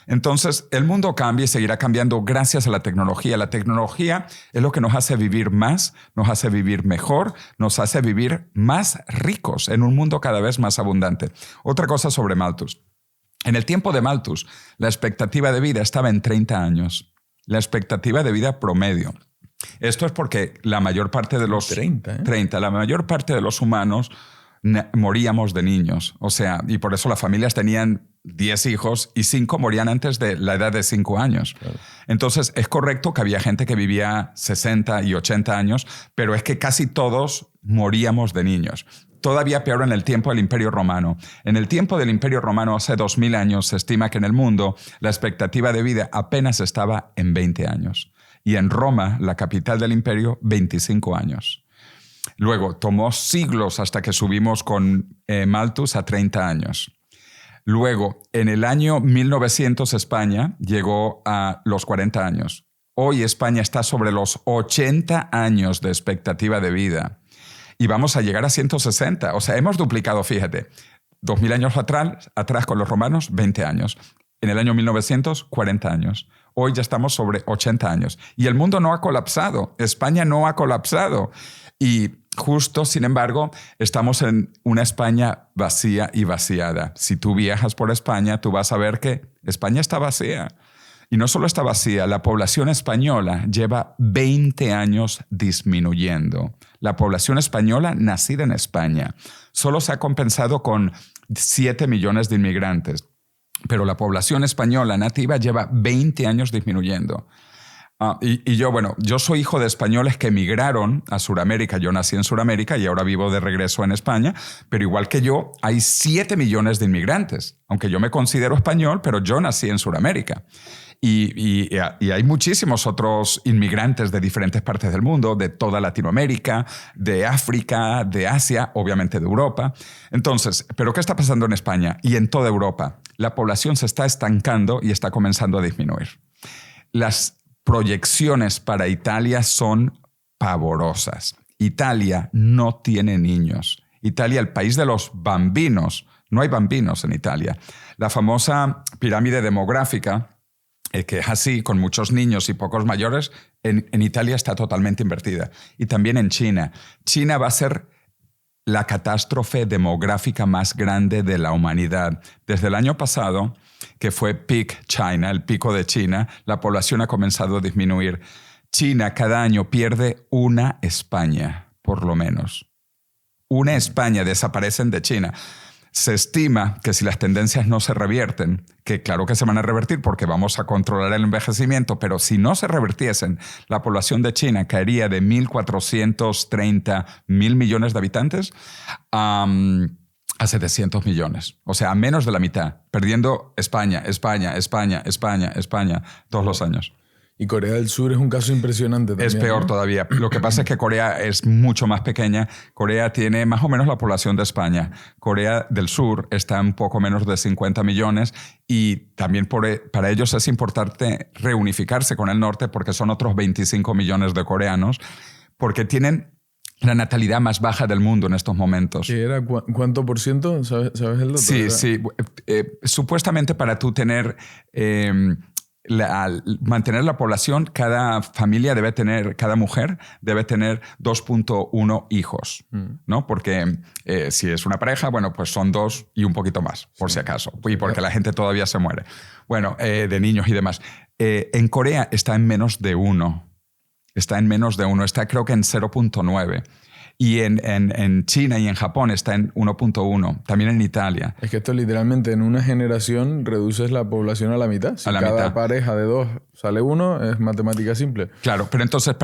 A: Entonces, el mundo cambia y seguirá cambiando gracias a la tecnología. La tecnología es lo que nos hace vivir más, nos hace vivir mejor, nos hace vivir más ricos en un mundo cada vez más abundante. Otra cosa sobre Malthus. En el tiempo de Malthus, la expectativa de vida estaba en 30 años. La expectativa de vida promedio. Esto es porque la mayor parte de los... 30, la mayor parte de los humanos moríamos de niños. O sea, y por eso las familias tenían 10 hijos y 5 morían antes de la edad de 5 años. Claro. Entonces, es correcto que había gente que vivía 60 y 80 años, pero es que casi todos moríamos de niños. Todavía peor en el tiempo del Imperio Romano. En el tiempo del Imperio Romano, hace 2000 años, se estima que en el mundo la expectativa de vida apenas estaba en 20 años. Y en Roma, la capital del imperio, 25 años. Luego, tomó siglos hasta que subimos con Malthus a 30 años. Luego, en el año 1900, España llegó a los 40 años. Hoy España está sobre los 80 años de expectativa de vida. Y vamos a llegar a 160. O sea, hemos duplicado, fíjate, 2000 años atrás con los romanos, 20 años. En el año 1900, 40 años. Hoy ya estamos sobre 80 años. Y el mundo no ha colapsado. España no ha colapsado. Y justo, sin embargo, estamos en una España vacía y vaciada. Si tú viajas por España, tú vas a ver que España está vacía. Y no solo está vacía, la población española lleva 20 años disminuyendo. La población española nacida en España solo se ha compensado con 7 millones de inmigrantes. Pero la población española nativa lleva 20 años disminuyendo. Yo soy hijo de españoles que emigraron a Sudamérica. Yo nací en Sudamérica y ahora vivo de regreso en España. Pero igual que yo, hay 7 millones de inmigrantes. Aunque yo me considero español, pero yo nací en Sudamérica. Y hay muchísimos otros inmigrantes de diferentes partes del mundo, de toda Latinoamérica, de África, de Asia, obviamente de Europa. Entonces, ¿pero qué está pasando en España y en toda Europa? La población se está estancando y está comenzando a disminuir. Las proyecciones para Italia son pavorosas. Italia no tiene niños. Italia, el país de los bambinos. No hay bambinos en Italia. La famosa pirámide demográfica, que es así, con muchos niños y pocos mayores, en Italia está totalmente invertida. Y también en China. China va a ser la catástrofe demográfica más grande de la humanidad. Desde el año pasado, que fue Peak China, el pico de China, la población ha comenzado a disminuir. China cada año pierde una España, por lo menos. Una España desaparecen de China. Se estima que si las tendencias no se revierten, que claro que se van a revertir porque vamos a controlar el envejecimiento, pero si no se revirtiesen, la población de China caería de 1.430 mil millones de habitantes a 700 millones. O sea, a menos de la mitad, perdiendo España todos los años.
B: Y Corea del Sur es un caso impresionante también.
A: Es peor, ¿no? Todavía. Lo que pasa es que Corea es mucho más pequeña. Corea tiene más o menos la población de España. Corea del Sur está un poco menos de 50 millones y también para ellos es importante reunificarse con el norte porque son otros 25 millones de coreanos, porque tienen la natalidad más baja del mundo en estos momentos.
B: ¿Qué era? ¿Cuánto por ciento? ¿Sabes el dato?
A: Sí, sí. Supuestamente para tú tener... mantener la población, cada familia debe tener, cada mujer debe tener 2.1 hijos, ¿no? Porque si es una pareja, bueno, pues son 2 y un poquito más, por si acaso, y porque la gente todavía se muere. Bueno, de niños y demás. En Corea está en menos de 1. Está en menos de 1. Está creo que en 0.9. Y en China y en Japón está en 1.1. También en Italia.
B: Es que esto literalmente en una generación reduces la población a la mitad. Si cada pareja de 2 sale 1, es matemática simple.
A: Claro, pero entonces,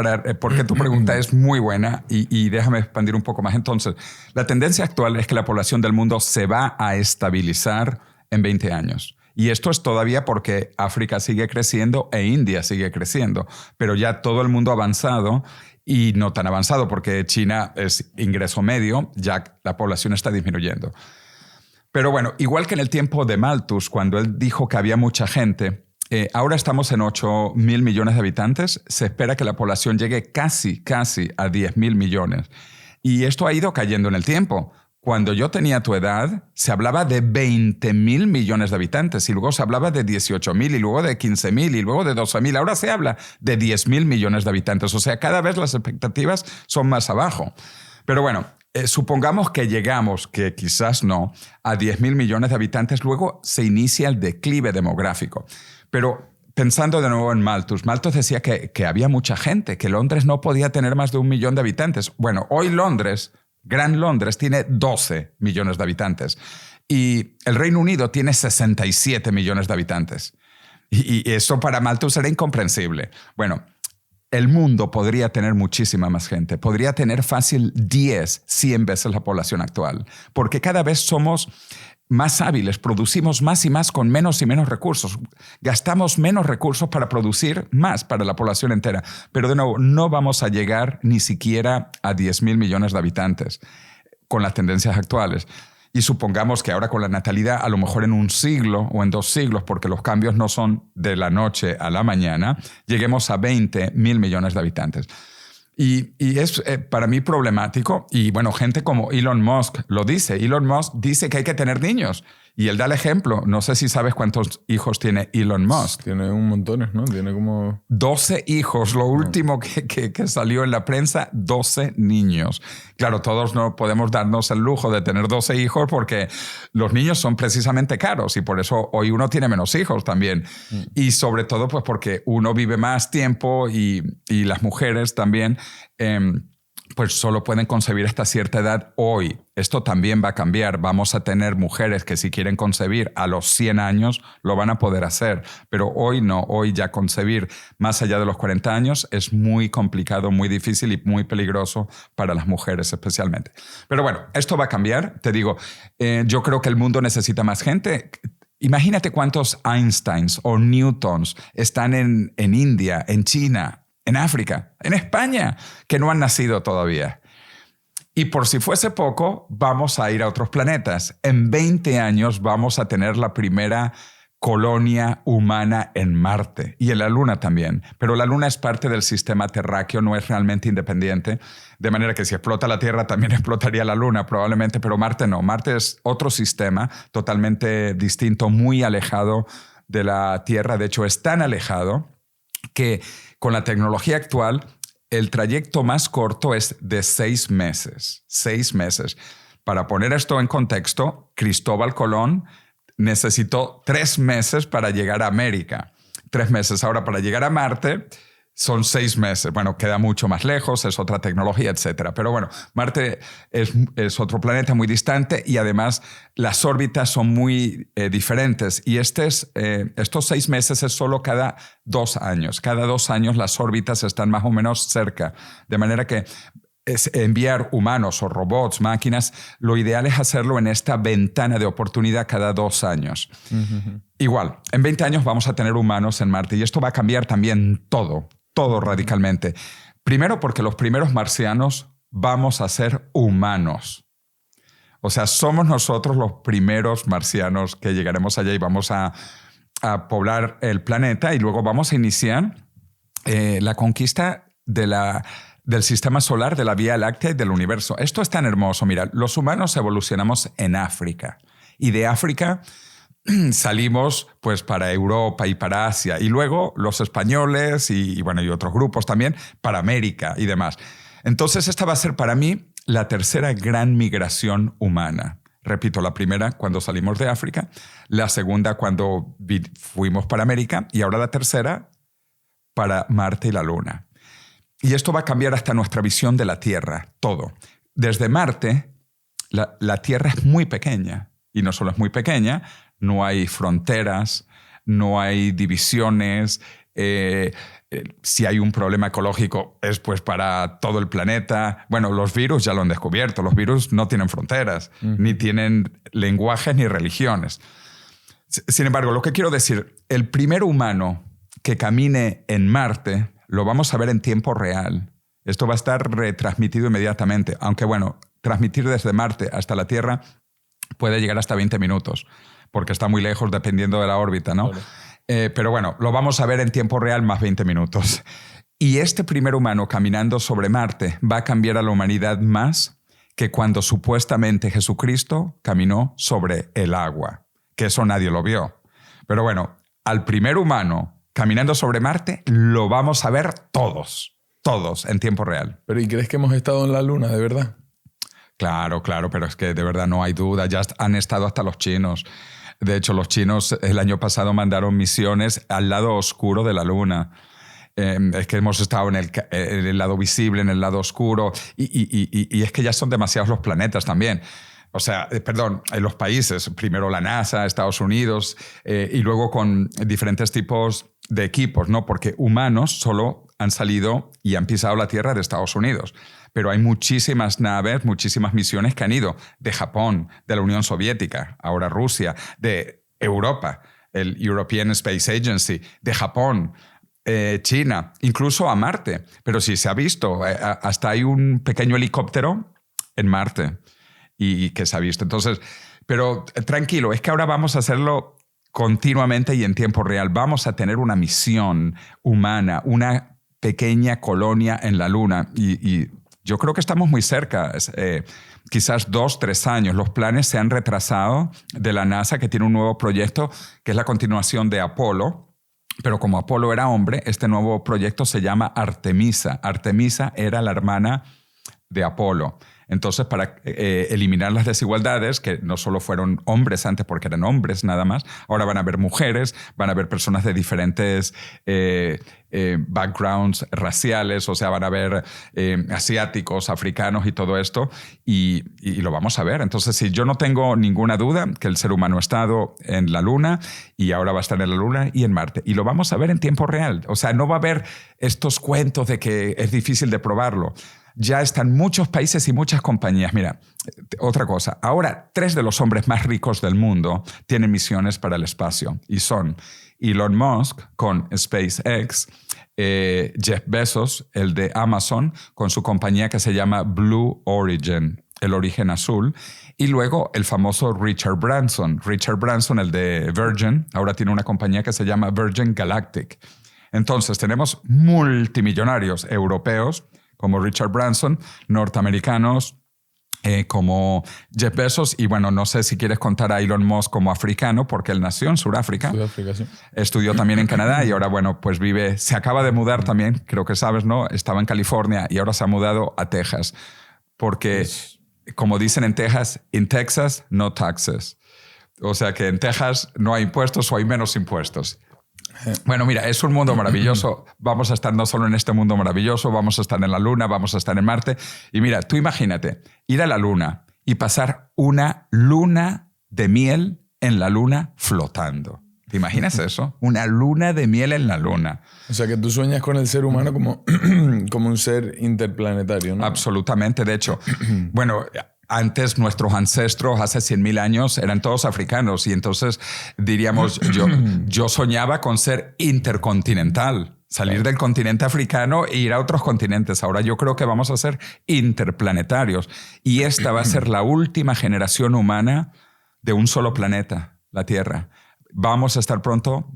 A: porque tu pregunta es muy buena y déjame expandir un poco más. Entonces, la tendencia actual es que la población del mundo se va a estabilizar en 20 años. Y esto es todavía porque África sigue creciendo e India sigue creciendo. Pero ya todo el mundo ha avanzado. Y no tan avanzado porque China es ingreso medio, ya la población está disminuyendo. Pero bueno, igual que en el tiempo de Malthus, cuando él dijo que había mucha gente, ahora estamos en 8.000 millones de habitantes, se espera que la población llegue casi a 10.000 millones. Y esto ha ido cayendo en el tiempo. Cuando yo tenía tu edad, se hablaba de 20.000 millones de habitantes y luego se hablaba de 18.000 y luego de 15.000 y luego de 12.000. Ahora se habla de 10.000 millones de habitantes. O sea, cada vez las expectativas son más abajo. Pero bueno, supongamos que llegamos, que quizás no, a 10.000 millones de habitantes. Luego se inicia el declive demográfico. Pero pensando de nuevo en Malthus, Malthus decía que había mucha gente, que Londres no podía tener más de 1 millón de habitantes. Bueno, hoy Londres... Gran Londres tiene 12 millones de habitantes y el Reino Unido tiene 67 millones de habitantes. Y eso para Malthus era incomprensible. Bueno, el mundo podría tener muchísima más gente. Podría tener fácil 10, 100 veces la población actual. Porque cada vez somos más hábiles, producimos más y más con menos y menos recursos. Gastamos menos recursos para producir más para la población entera. Pero de nuevo, no vamos a llegar ni siquiera a 10.000 millones de habitantes con las tendencias actuales. Y supongamos que ahora con la natalidad, a lo mejor en 1 siglo o en 2 siglos, porque los cambios no son de la noche a la mañana, lleguemos a 20.000 millones de habitantes. Y es para mí problemático. Y bueno, gente como Elon Musk lo dice. Elon Musk dice que hay que tener niños. Y él da el ejemplo. No sé si sabes cuántos hijos tiene Elon Musk.
B: Tiene un montón, ¿no? Tiene como...
A: 12 hijos. Lo último que salió en la prensa, 12 niños. Claro, todos no podemos darnos el lujo de tener 12 hijos porque los niños son precisamente caros y por eso hoy uno tiene menos hijos también. Y sobre todo pues porque uno vive más tiempo y las mujeres también... pues solo pueden concebir hasta cierta edad hoy. Esto también va a cambiar. Vamos a tener mujeres que si quieren concebir a los 100 años lo van a poder hacer. Pero hoy no. Hoy ya concebir más allá de los 40 años es muy complicado, muy difícil y muy peligroso para las mujeres especialmente. Pero bueno, esto va a cambiar. Te digo, yo creo que el mundo necesita más gente. Imagínate cuántos Einsteins o Newtons están en India, en China, en África, en España, que no han nacido todavía. Y por si fuese poco, vamos a ir a otros planetas. En 20 años vamos a tener la primera colonia humana en Marte y en la Luna también. Pero la Luna es parte del sistema terráqueo, no es realmente independiente. De manera que si explota la Tierra, también explotaría la Luna probablemente, pero Marte no. Marte es otro sistema totalmente distinto, muy alejado de la Tierra. De hecho, es tan alejado que con la tecnología actual, el trayecto más corto es de 6 meses. 6 meses. Para poner esto en contexto, Cristóbal Colón necesitó 3 meses para llegar a América. 3 meses. Ahora, para llegar a Marte, son 6 meses. Bueno, queda mucho más lejos, es otra tecnología, etc. Pero bueno, Marte es otro planeta muy distante y además las órbitas son muy diferentes. Y estos 6 meses es solo cada 2 años. Cada 2 años las órbitas están más o menos cerca. De manera que enviar humanos o robots, máquinas, lo ideal es hacerlo en esta ventana de oportunidad cada 2 años. Uh-huh. Igual, en 20 años vamos a tener humanos en Marte y esto va a cambiar también todo radicalmente. Primero porque los primeros marcianos vamos a ser humanos. O sea, somos nosotros los primeros marcianos que llegaremos allá y vamos a poblar el planeta y luego vamos a iniciar la conquista del sistema solar, de la Vía Láctea y del universo. Esto es tan hermoso. Mira, los humanos evolucionamos en África y de África salimos pues para Europa y para Asia y luego los españoles y otros grupos también para América y demás. Entonces esta va a ser para mí la tercera gran migración humana. Repito, la primera cuando salimos de África, la segunda cuando fuimos para América y ahora la tercera para Marte y la Luna. Y esto va a cambiar hasta nuestra visión de la Tierra, todo. Desde Marte, la Tierra es muy pequeña. Y no solo es muy pequeña, no hay fronteras, no hay divisiones. Si hay un problema ecológico es pues para todo el planeta. Bueno, los virus ya lo han descubierto. Los virus no tienen fronteras, ni tienen lenguajes ni religiones. Sin embargo, lo que quiero decir, el primer humano que camine en Marte lo vamos a ver en tiempo real. Esto va a estar retransmitido inmediatamente. Aunque bueno, transmitir desde Marte hasta la Tierra puede llegar hasta 20 minutos, porque está muy lejos dependiendo de la órbita, ¿no? Claro. Pero bueno, lo vamos a ver en tiempo real más 20 minutos. Y este primer humano caminando sobre Marte va a cambiar a la humanidad más que cuando supuestamente Jesucristo caminó sobre el agua, que eso nadie lo vio. Pero bueno, al primer humano caminando sobre Marte lo vamos a ver todos en tiempo real.
B: Pero ¿y crees que hemos estado en la Luna, de verdad?
A: Claro, pero es que de verdad no hay duda. Ya han estado hasta los chinos. De hecho, los chinos el año pasado mandaron misiones al lado oscuro de la Luna. Es que hemos estado en el lado visible, en el lado oscuro. Y es que ya son demasiados los planetas también. O sea, en los países. Primero la NASA, Estados Unidos, y luego con diferentes tipos de equipos, ¿no? Porque humanos solo han salido y han pisado la Tierra de Estados Unidos. Pero hay muchísimas naves, muchísimas misiones que han ido de Japón, de la Unión Soviética, ahora Rusia, de Europa, el European Space Agency, de Japón, China, incluso a Marte. Pero sí se ha visto, hasta hay un pequeño helicóptero en Marte y que se ha visto. Entonces, pero tranquilo, es que ahora vamos a hacerlo continuamente y en tiempo real. Vamos a tener una misión humana, una pequeña colonia en la Luna y yo creo que estamos muy cerca, quizás 2-3 años. Los planes se han retrasado de la NASA, que tiene un nuevo proyecto que es la continuación de Apolo. Pero como Apolo era hombre, este nuevo proyecto se llama Artemisa. Artemisa era la hermana de Apolo. Entonces, para eliminar las desigualdades, que no solo fueron hombres antes porque eran hombres nada más, ahora van a haber mujeres, van a haber personas de diferentes backgrounds raciales, o sea, van a haber asiáticos, africanos y todo esto, y lo vamos a ver. Entonces, sí, yo no tengo ninguna duda que el ser humano ha estado en la Luna y ahora va a estar en la Luna y en Marte. Y lo vamos a ver en tiempo real. O sea, no va a haber estos cuentos de que es difícil de probarlo. ya están muchos países y muchas compañías. Mira, otra cosa. Ahora, 3 de los hombres más ricos del mundo tienen misiones para el espacio y son Elon Musk con SpaceX, Jeff Bezos, el de Amazon, con su compañía que se llama Blue Origin, el origen azul, y luego el famoso Richard Branson. Richard Branson, el de Virgin, ahora tiene una compañía que se llama Virgin Galactic. Entonces, tenemos multimillonarios europeos como Richard Branson, norteamericanos como Jeff Bezos, y bueno, no sé si quieres contar a Elon Musk como africano, porque él nació en Sudáfrica.
B: Sudáfrica, sí.
A: Estudió también en Canadá y ahora, bueno, pues se acaba de mudar también, creo que sabes, ¿no? Estaba en California y ahora se ha mudado a Texas, porque, como dicen en Texas, no taxes. O sea que en Texas no hay impuestos o hay menos impuestos. Bueno, mira, es un mundo maravilloso. Vamos a estar no solo en este mundo maravilloso, vamos a estar en la Luna, vamos a estar en Marte. Y mira, tú imagínate ir a la Luna y pasar una luna de miel en la Luna flotando. ¿Te imaginas eso? Una luna de miel en la Luna.
B: O sea, que tú sueñas con el ser humano como un ser interplanetario, ¿no?
A: Absolutamente. De hecho, bueno, antes nuestros ancestros, hace 100.000 años, eran todos africanos. Y entonces diríamos, yo soñaba con ser intercontinental. Salir del continente africano e ir a otros continentes. Ahora yo creo que vamos a ser interplanetarios. Y esta va a ser la última generación humana de un solo planeta, la Tierra. Vamos a estar pronto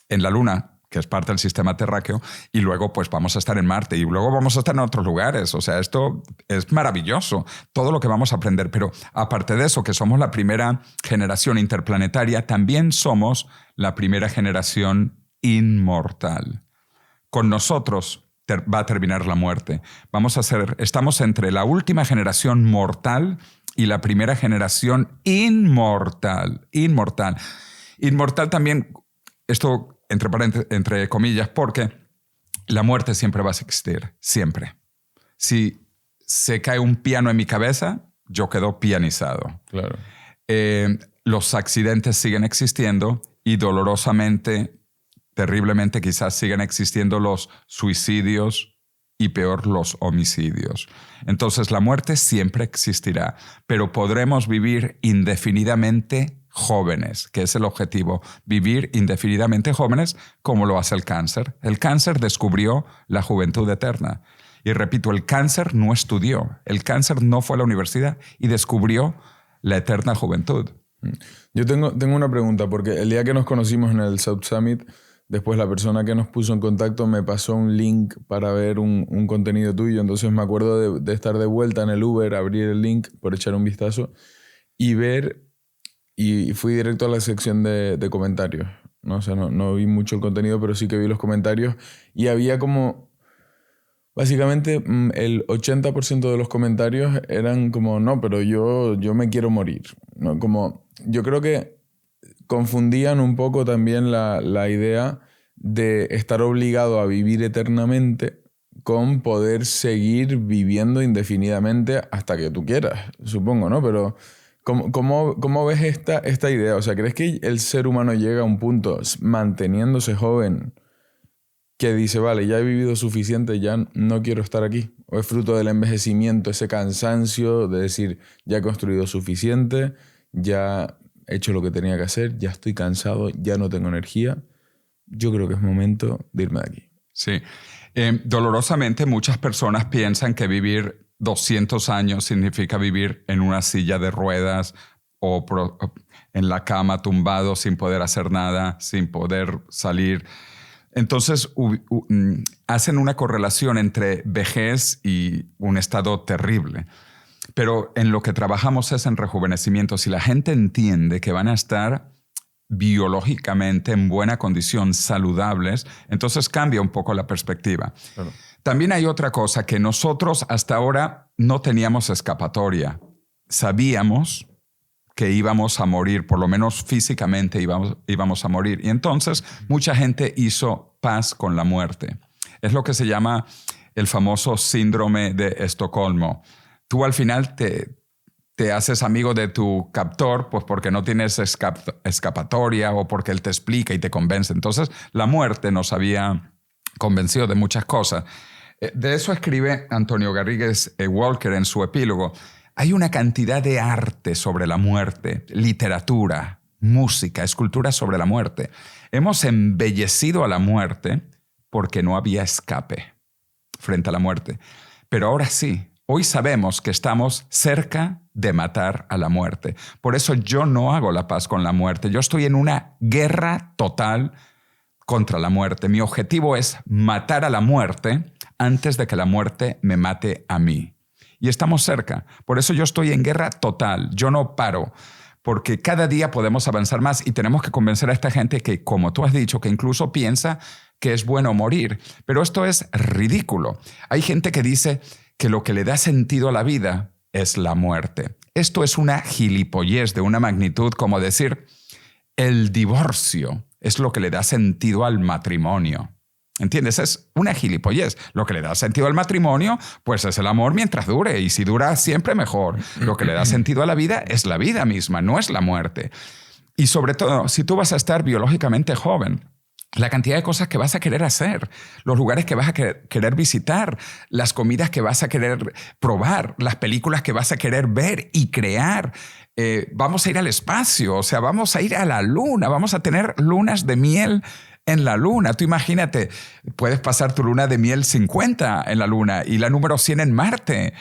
A: en la Luna, que es parte del sistema terráqueo, y luego pues vamos a estar en Marte y luego vamos a estar en otros lugares. O sea, esto es maravilloso, todo lo que vamos a aprender. Pero aparte de eso, que somos la primera generación interplanetaria, también somos la primera generación inmortal. Con nosotros va a terminar la muerte. Estamos entre la última generación mortal y la primera generación inmortal. Inmortal también, esto entre comillas, porque la muerte siempre va a existir, siempre. Si se cae un piano en mi cabeza, yo quedo pianizado.
B: Claro.
A: Los accidentes siguen existiendo y dolorosamente, terriblemente, quizás sigan existiendo los suicidios y peor, los homicidios. Entonces, la muerte siempre existirá, pero podremos vivir indefinidamente jóvenes, que es el objetivo, vivir indefinidamente jóvenes como lo hace el cáncer. El cáncer descubrió la juventud eterna. Y repito, el cáncer no estudió, el cáncer no fue a la universidad y descubrió la eterna juventud.
B: Yo tengo una pregunta, porque el día que nos conocimos en el South Summit, después la persona que nos puso en contacto me pasó un link para ver un contenido tuyo. Entonces me acuerdo de estar de vuelta en el Uber, abrir el link por echar un vistazo y ver. Y fui directo a la sección de comentarios, ¿no? O sea, no vi mucho el contenido, pero sí que vi los comentarios. Y había como... Básicamente, el 80% de los comentarios eran como, no, pero yo me quiero morir, ¿no? Como, yo creo que confundían un poco también la idea de estar obligado a vivir eternamente con poder seguir viviendo indefinidamente hasta que tú quieras, supongo, ¿no? Pero... ¿Cómo ves esta idea? O sea, ¿crees que el ser humano llega a un punto manteniéndose joven que dice, vale, ya he vivido suficiente, ya no quiero estar aquí? ¿O es fruto del envejecimiento, ese cansancio de decir, ya he construido suficiente, ya he hecho lo que tenía que hacer, ya estoy cansado, ya no tengo energía? Yo creo que es momento de irme de aquí.
A: Sí. Dolorosamente muchas personas piensan que vivir 200 años significa vivir en una silla de ruedas o en la cama tumbado sin poder hacer nada, sin poder salir. Entonces hacen una correlación entre vejez y un estado terrible. Pero en lo que trabajamos es en rejuvenecimiento. Si la gente entiende que van a estar biológicamente en buena condición, saludables, entonces cambia un poco la perspectiva. Claro. También hay otra cosa, que nosotros hasta ahora no teníamos escapatoria. Sabíamos que íbamos a morir, por lo menos físicamente íbamos a morir. Y entonces mucha gente hizo paz con la muerte. Es lo que se llama el famoso síndrome de Estocolmo. Tú al final te haces amigo de tu captor, pues porque no tienes escapatoria o porque él te explica y te convence. Entonces, la muerte nos había convencido de muchas cosas. De eso escribe Antonio Garrigues Walker en su epílogo. Hay una cantidad de arte sobre la muerte, literatura, música, escultura sobre la muerte. Hemos embellecido a la muerte porque no había escape frente a la muerte. Pero ahora sí, hoy sabemos que estamos cerca de matar a la muerte. Por eso yo no hago la paz con la muerte. Yo estoy en una guerra total contra la muerte. Mi objetivo es matar a la muerte antes de que la muerte me mate a mí. Y estamos cerca. Por eso yo estoy en guerra total. Yo no paro. Porque cada día podemos avanzar más y tenemos que convencer a esta gente que, como tú has dicho, que incluso piensa que es bueno morir. Pero esto es ridículo. Hay gente que dice que lo que le da sentido a la vida es la muerte. Esto es una gilipollez de una magnitud como decir, el divorcio es lo que le da sentido al matrimonio. ¿Entiendes? Es una gilipollez. Lo que le da sentido al matrimonio, pues es el amor mientras dure. Y si dura siempre, mejor. Lo que le da sentido a la vida es la vida misma, no es la muerte. Y sobre todo, si tú vas a estar biológicamente joven, la cantidad de cosas que vas a querer hacer, los lugares que vas a querer visitar, las comidas que vas a querer probar, las películas que vas a querer ver y crear. Vamos a ir al espacio, o sea, vamos a ir a la luna, vamos a tener lunas de miel en la luna. Tú imagínate, puedes pasar tu luna de miel 50 en la luna y la número 100 en Marte.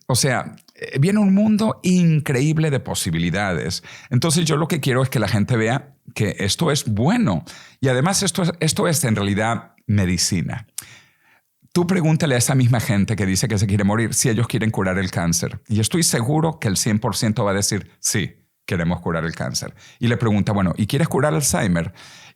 A: O sea, viene un mundo increíble de posibilidades. Entonces yo lo que quiero es que la gente vea que esto es bueno. Y además esto es en realidad medicina. Tú pregúntale a esa misma gente que dice que se quiere morir si ellos quieren curar el cáncer. Y estoy seguro que el 100% va a decir, sí, queremos curar el cáncer. Y le pregunta, bueno, ¿y quieres curar Alzheimer?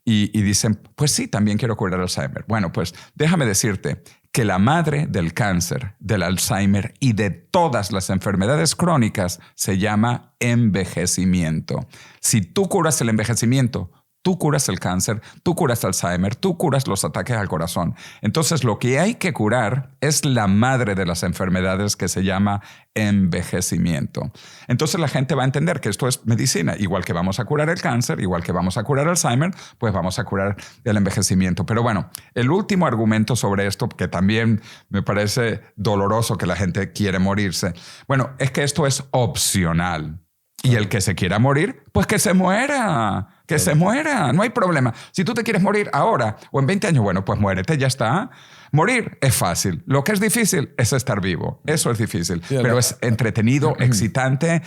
A: Y dicen, pues sí, también quiero curar Alzheimer. Bueno, pues déjame decirte que la madre del cáncer, del Alzheimer y de todas las enfermedades crónicas se llama envejecimiento. Si tú curas el envejecimiento, tú curas el cáncer, tú curas Alzheimer, tú curas los ataques al corazón. Entonces, lo que hay que curar es la madre de las enfermedades que se llama envejecimiento. Entonces, la gente va a entender que esto es medicina. Igual que vamos a curar el cáncer, igual que vamos a curar Alzheimer, pues vamos a curar el envejecimiento. Pero bueno, el último argumento sobre esto, que también me parece doloroso que la gente quiere morirse, bueno, es que esto es opcional. Y el que se quiera morir, pues que se muera. Que se muera, no hay problema. Si tú te quieres morir ahora o en 20 años, bueno, pues muérete, ya está. Morir es fácil. Lo que es difícil es estar vivo. Eso es difícil. Sí, pero es entretenido, excitante,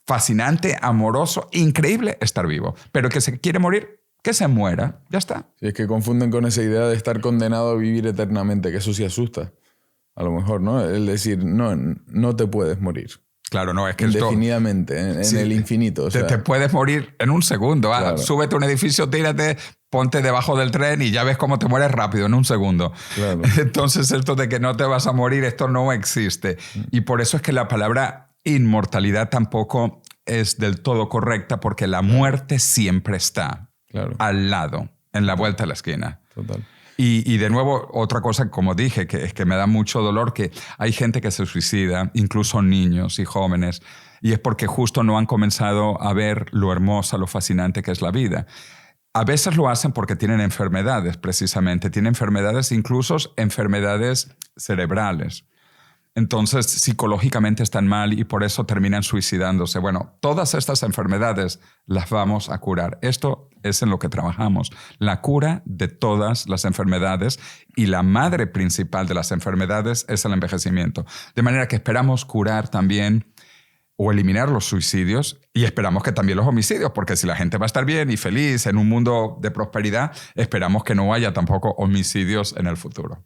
A: fascinante, amoroso, increíble estar vivo. Pero el que se quiere morir, que se muera, ya está.
B: Sí, es que confunden con esa idea de estar condenado a vivir eternamente, que eso sí asusta. A lo mejor, ¿no? El decir, no te puedes morir.
A: Claro, no, es que
B: indefinidamente, en el infinito. O sea,
A: te puedes morir en un segundo. Claro. Súbete a un edificio, tírate, ponte debajo del tren y ya ves cómo te mueres rápido, en un segundo. Claro. Entonces, esto de que no te vas a morir, esto no existe. Y por eso es que la palabra inmortalidad tampoco es del todo correcta, porque la muerte siempre está al lado, en la vuelta de la esquina.
B: Total.
A: Y de nuevo, otra cosa, como dije, que es que me da mucho dolor, que hay gente que se suicida, incluso niños y jóvenes, y es porque justo no han comenzado a ver lo hermosa, lo fascinante que es la vida. A veces lo hacen porque tienen enfermedades, precisamente. Tienen enfermedades, incluso enfermedades cerebrales. Entonces, psicológicamente están mal y por eso terminan suicidándose. Bueno, todas estas enfermedades las vamos a curar. Esto es en lo que trabajamos. La cura de todas las enfermedades, y la madre principal de las enfermedades es el envejecimiento. De manera que esperamos curar también o eliminar los suicidios, y esperamos que también los homicidios, porque si la gente va a estar bien y feliz en un mundo de prosperidad, esperamos que no haya tampoco homicidios en el futuro.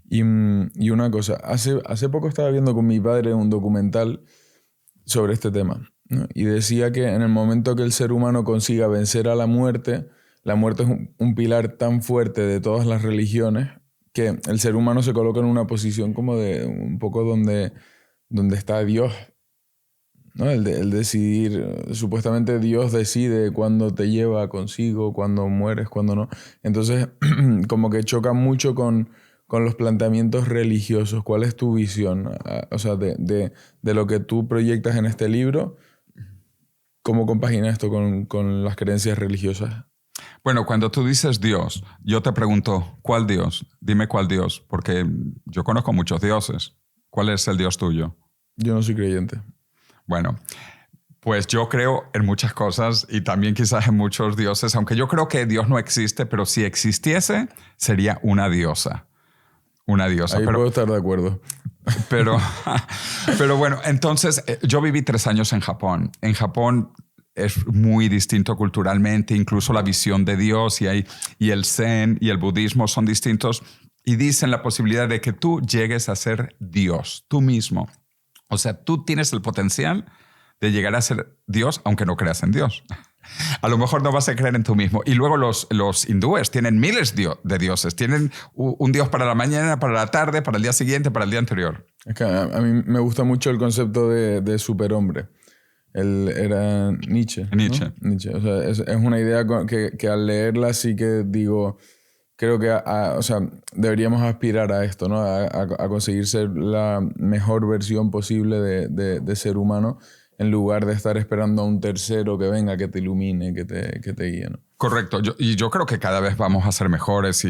B: Y una cosa, hace poco estaba viendo con mi padre un documental sobre este tema, ¿no? Y decía que en el momento que el ser humano consiga vencer a la muerte es un pilar tan fuerte de todas las religiones que el ser humano se coloca en una posición como de un poco donde está Dios, ¿no? El decidir, supuestamente Dios decide cuándo te lleva consigo, cuándo mueres, cuándo no. Entonces, como que choca mucho con los planteamientos religiosos. ¿Cuál es tu visión? O sea, de lo que tú proyectas en este libro, ¿cómo compagina esto con las creencias religiosas?
A: Bueno, cuando tú dices Dios, yo te pregunto, ¿cuál Dios? Dime cuál Dios, porque yo conozco muchos dioses. ¿Cuál es el Dios tuyo?
B: Yo no soy creyente.
A: Bueno, pues yo creo en muchas cosas y también quizás en muchos dioses, aunque yo creo que Dios no existe, pero si existiese, sería una diosa. Una diosa.
B: Ahí puedo estar de acuerdo.
A: Pero bueno, entonces yo viví 3 años en Japón. En Japón es muy distinto culturalmente, incluso la visión de Dios y el Zen y el budismo son distintos y dicen la posibilidad de que tú llegues a ser Dios, tú mismo. O sea, tú tienes el potencial de llegar a ser Dios, aunque no creas en Dios. A lo mejor no vas a creer en tú mismo. Y luego los hindúes tienen miles de dioses. Tienen un dios para la mañana, para la tarde, para el día siguiente, para el día anterior.
B: Es que a mí me gusta mucho el concepto de superhombre. Él era Nietzsche.
A: Nietzsche.
B: ¿No? Nietzsche. O sea, es una idea que al leerla sí que digo, creo que o sea, deberíamos aspirar a esto, ¿no? A conseguir ser la mejor versión posible de ser humano, en lugar de estar esperando a un tercero que venga, que te ilumine, que te guíe, ¿no?
A: Correcto. Yo creo que cada vez vamos a ser mejores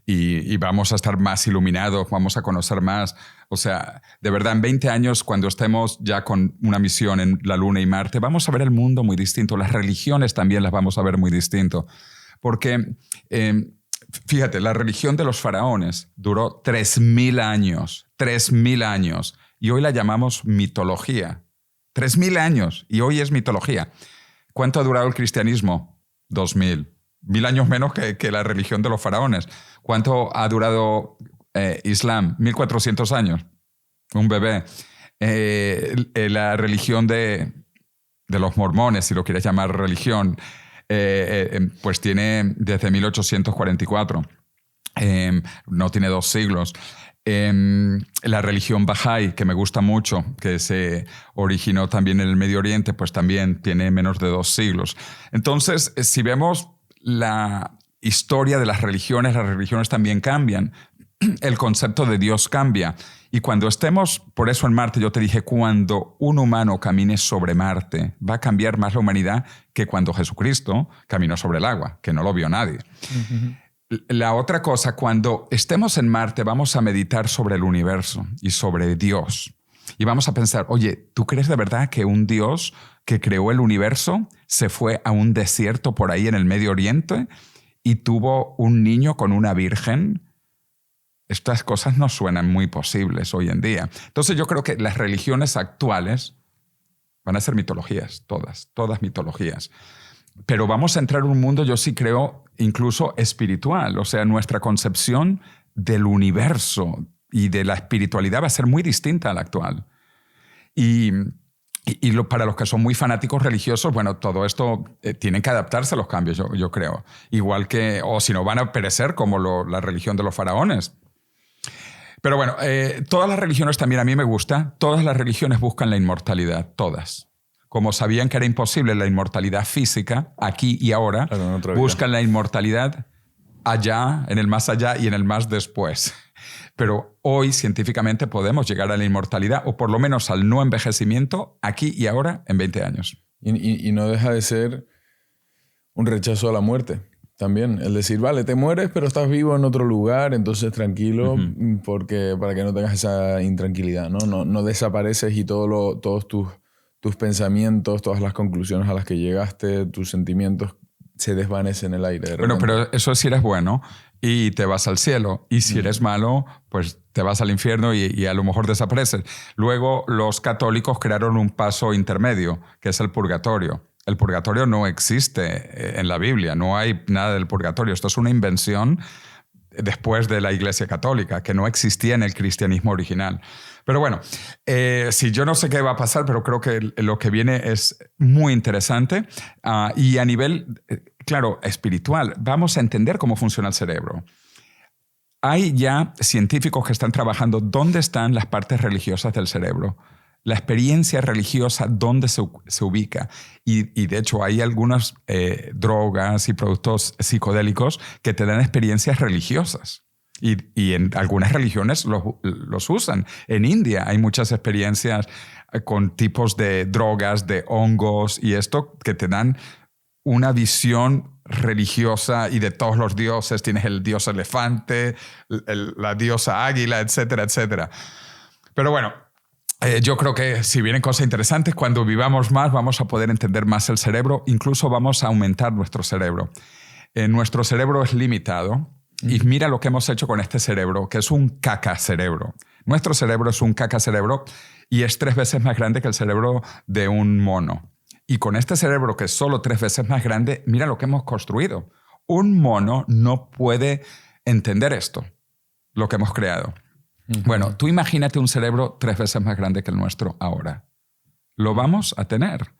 A: y vamos a estar más iluminados, vamos a conocer más. O sea, de verdad, en 20 años, cuando estemos ya con una misión en la Luna y Marte, vamos a ver el mundo muy distinto. Las religiones también las vamos a ver muy distinto. Porque, fíjate, la religión de los faraones duró 3.000 años. 3.000 años. Y hoy la llamamos mitología. 3.000 años. Y hoy es mitología. ¿Cuánto ha durado el cristianismo? 2.000. 1.000 años menos que la religión de los faraones. ¿Cuánto ha durado Islam? 1.400 años. Un bebé. La religión de los mormones, si lo quieres llamar religión, pues tiene desde 1844. No tiene 2 siglos. La religión Bahá'í, que me gusta mucho, que se originó también en el Medio Oriente, pues también tiene menos de 2 siglos. Entonces, si vemos la historia de las religiones también cambian. El concepto de Dios cambia. Y cuando estemos, por eso en Marte, yo te dije, cuando un humano camine sobre Marte, va a cambiar más la humanidad que cuando Jesucristo caminó sobre el agua, que no lo vio nadie. Uh-huh. La otra cosa, cuando estemos en Marte, vamos a meditar sobre el universo y sobre Dios. Y vamos a pensar, oye, ¿tú crees de verdad que un Dios que creó el universo se fue a un desierto por ahí en el Medio Oriente y tuvo un niño con una virgen? Estas cosas no suenan muy posibles hoy en día. Entonces yo creo que las religiones actuales van a ser mitologías, todas mitologías. Pero vamos a entrar en un mundo, yo sí creo, incluso espiritual. O sea, nuestra concepción del universo y de la espiritualidad va a ser muy distinta a la actual. Y para los que son muy fanáticos religiosos, bueno, todo esto tienen que adaptarse a los cambios, yo creo. Igual que, o si no, van a perecer como la religión de los faraones. Pero bueno, todas las religiones también a mí me gusta. Todas las religiones buscan la inmortalidad, todas. Como sabían que era imposible la inmortalidad física, aquí y ahora, claro, buscan la inmortalidad allá, en el más allá y en el más después. Pero hoy científicamente podemos llegar a la inmortalidad, o por lo menos al no envejecimiento, aquí y ahora, en 20 años.
B: Y no deja de ser un rechazo a la muerte también. El decir, vale, te mueres, pero estás vivo en otro lugar, entonces tranquilo, uh-huh. Porque para que no tengas esa intranquilidad, ¿no? No desapareces y todos tus pensamientos, todas las conclusiones a las que llegaste, tus sentimientos se desvanecen en el aire.
A: Bueno, pero eso si eres bueno y te vas al cielo. Y si eres malo, pues te vas al infierno y a lo mejor desapareces. Luego los católicos crearon un paso intermedio, que es el purgatorio. El purgatorio no existe en la Biblia, no hay nada del purgatorio. Esto es una invención después de la Iglesia Católica, que no existía en el cristianismo original. Pero bueno, sí, yo no sé qué va a pasar, pero creo que lo que viene es muy interesante. Y a nivel, claro, espiritual, vamos a entender cómo funciona el cerebro. Hay ya científicos que están trabajando dónde están las partes religiosas del cerebro. La experiencia religiosa, dónde se ubica. Y de hecho hay algunas drogas y productos psicodélicos que te dan experiencias religiosas. Y en algunas religiones los usan. En India hay muchas experiencias con tipos de drogas, de hongos y esto que te dan una visión religiosa y de todos los dioses. Tienes el dios elefante, la diosa águila, etcétera, etcétera. Pero bueno, yo creo que si vienen cosas interesantes, cuando vivamos más vamos a poder entender más el cerebro, incluso vamos a aumentar nuestro cerebro. Nuestro cerebro es limitado y mira lo que hemos hecho con este cerebro, que es un cacacerebro. Nuestro cerebro es un cacacerebro y es 3 veces más grande que el cerebro de un mono. Y con este cerebro, que es solo 3 veces más grande, mira lo que hemos construido. Un mono no puede entender esto, lo que hemos creado. Bueno, tú imagínate un cerebro 3 veces más grande que el nuestro ahora. Lo vamos a tener.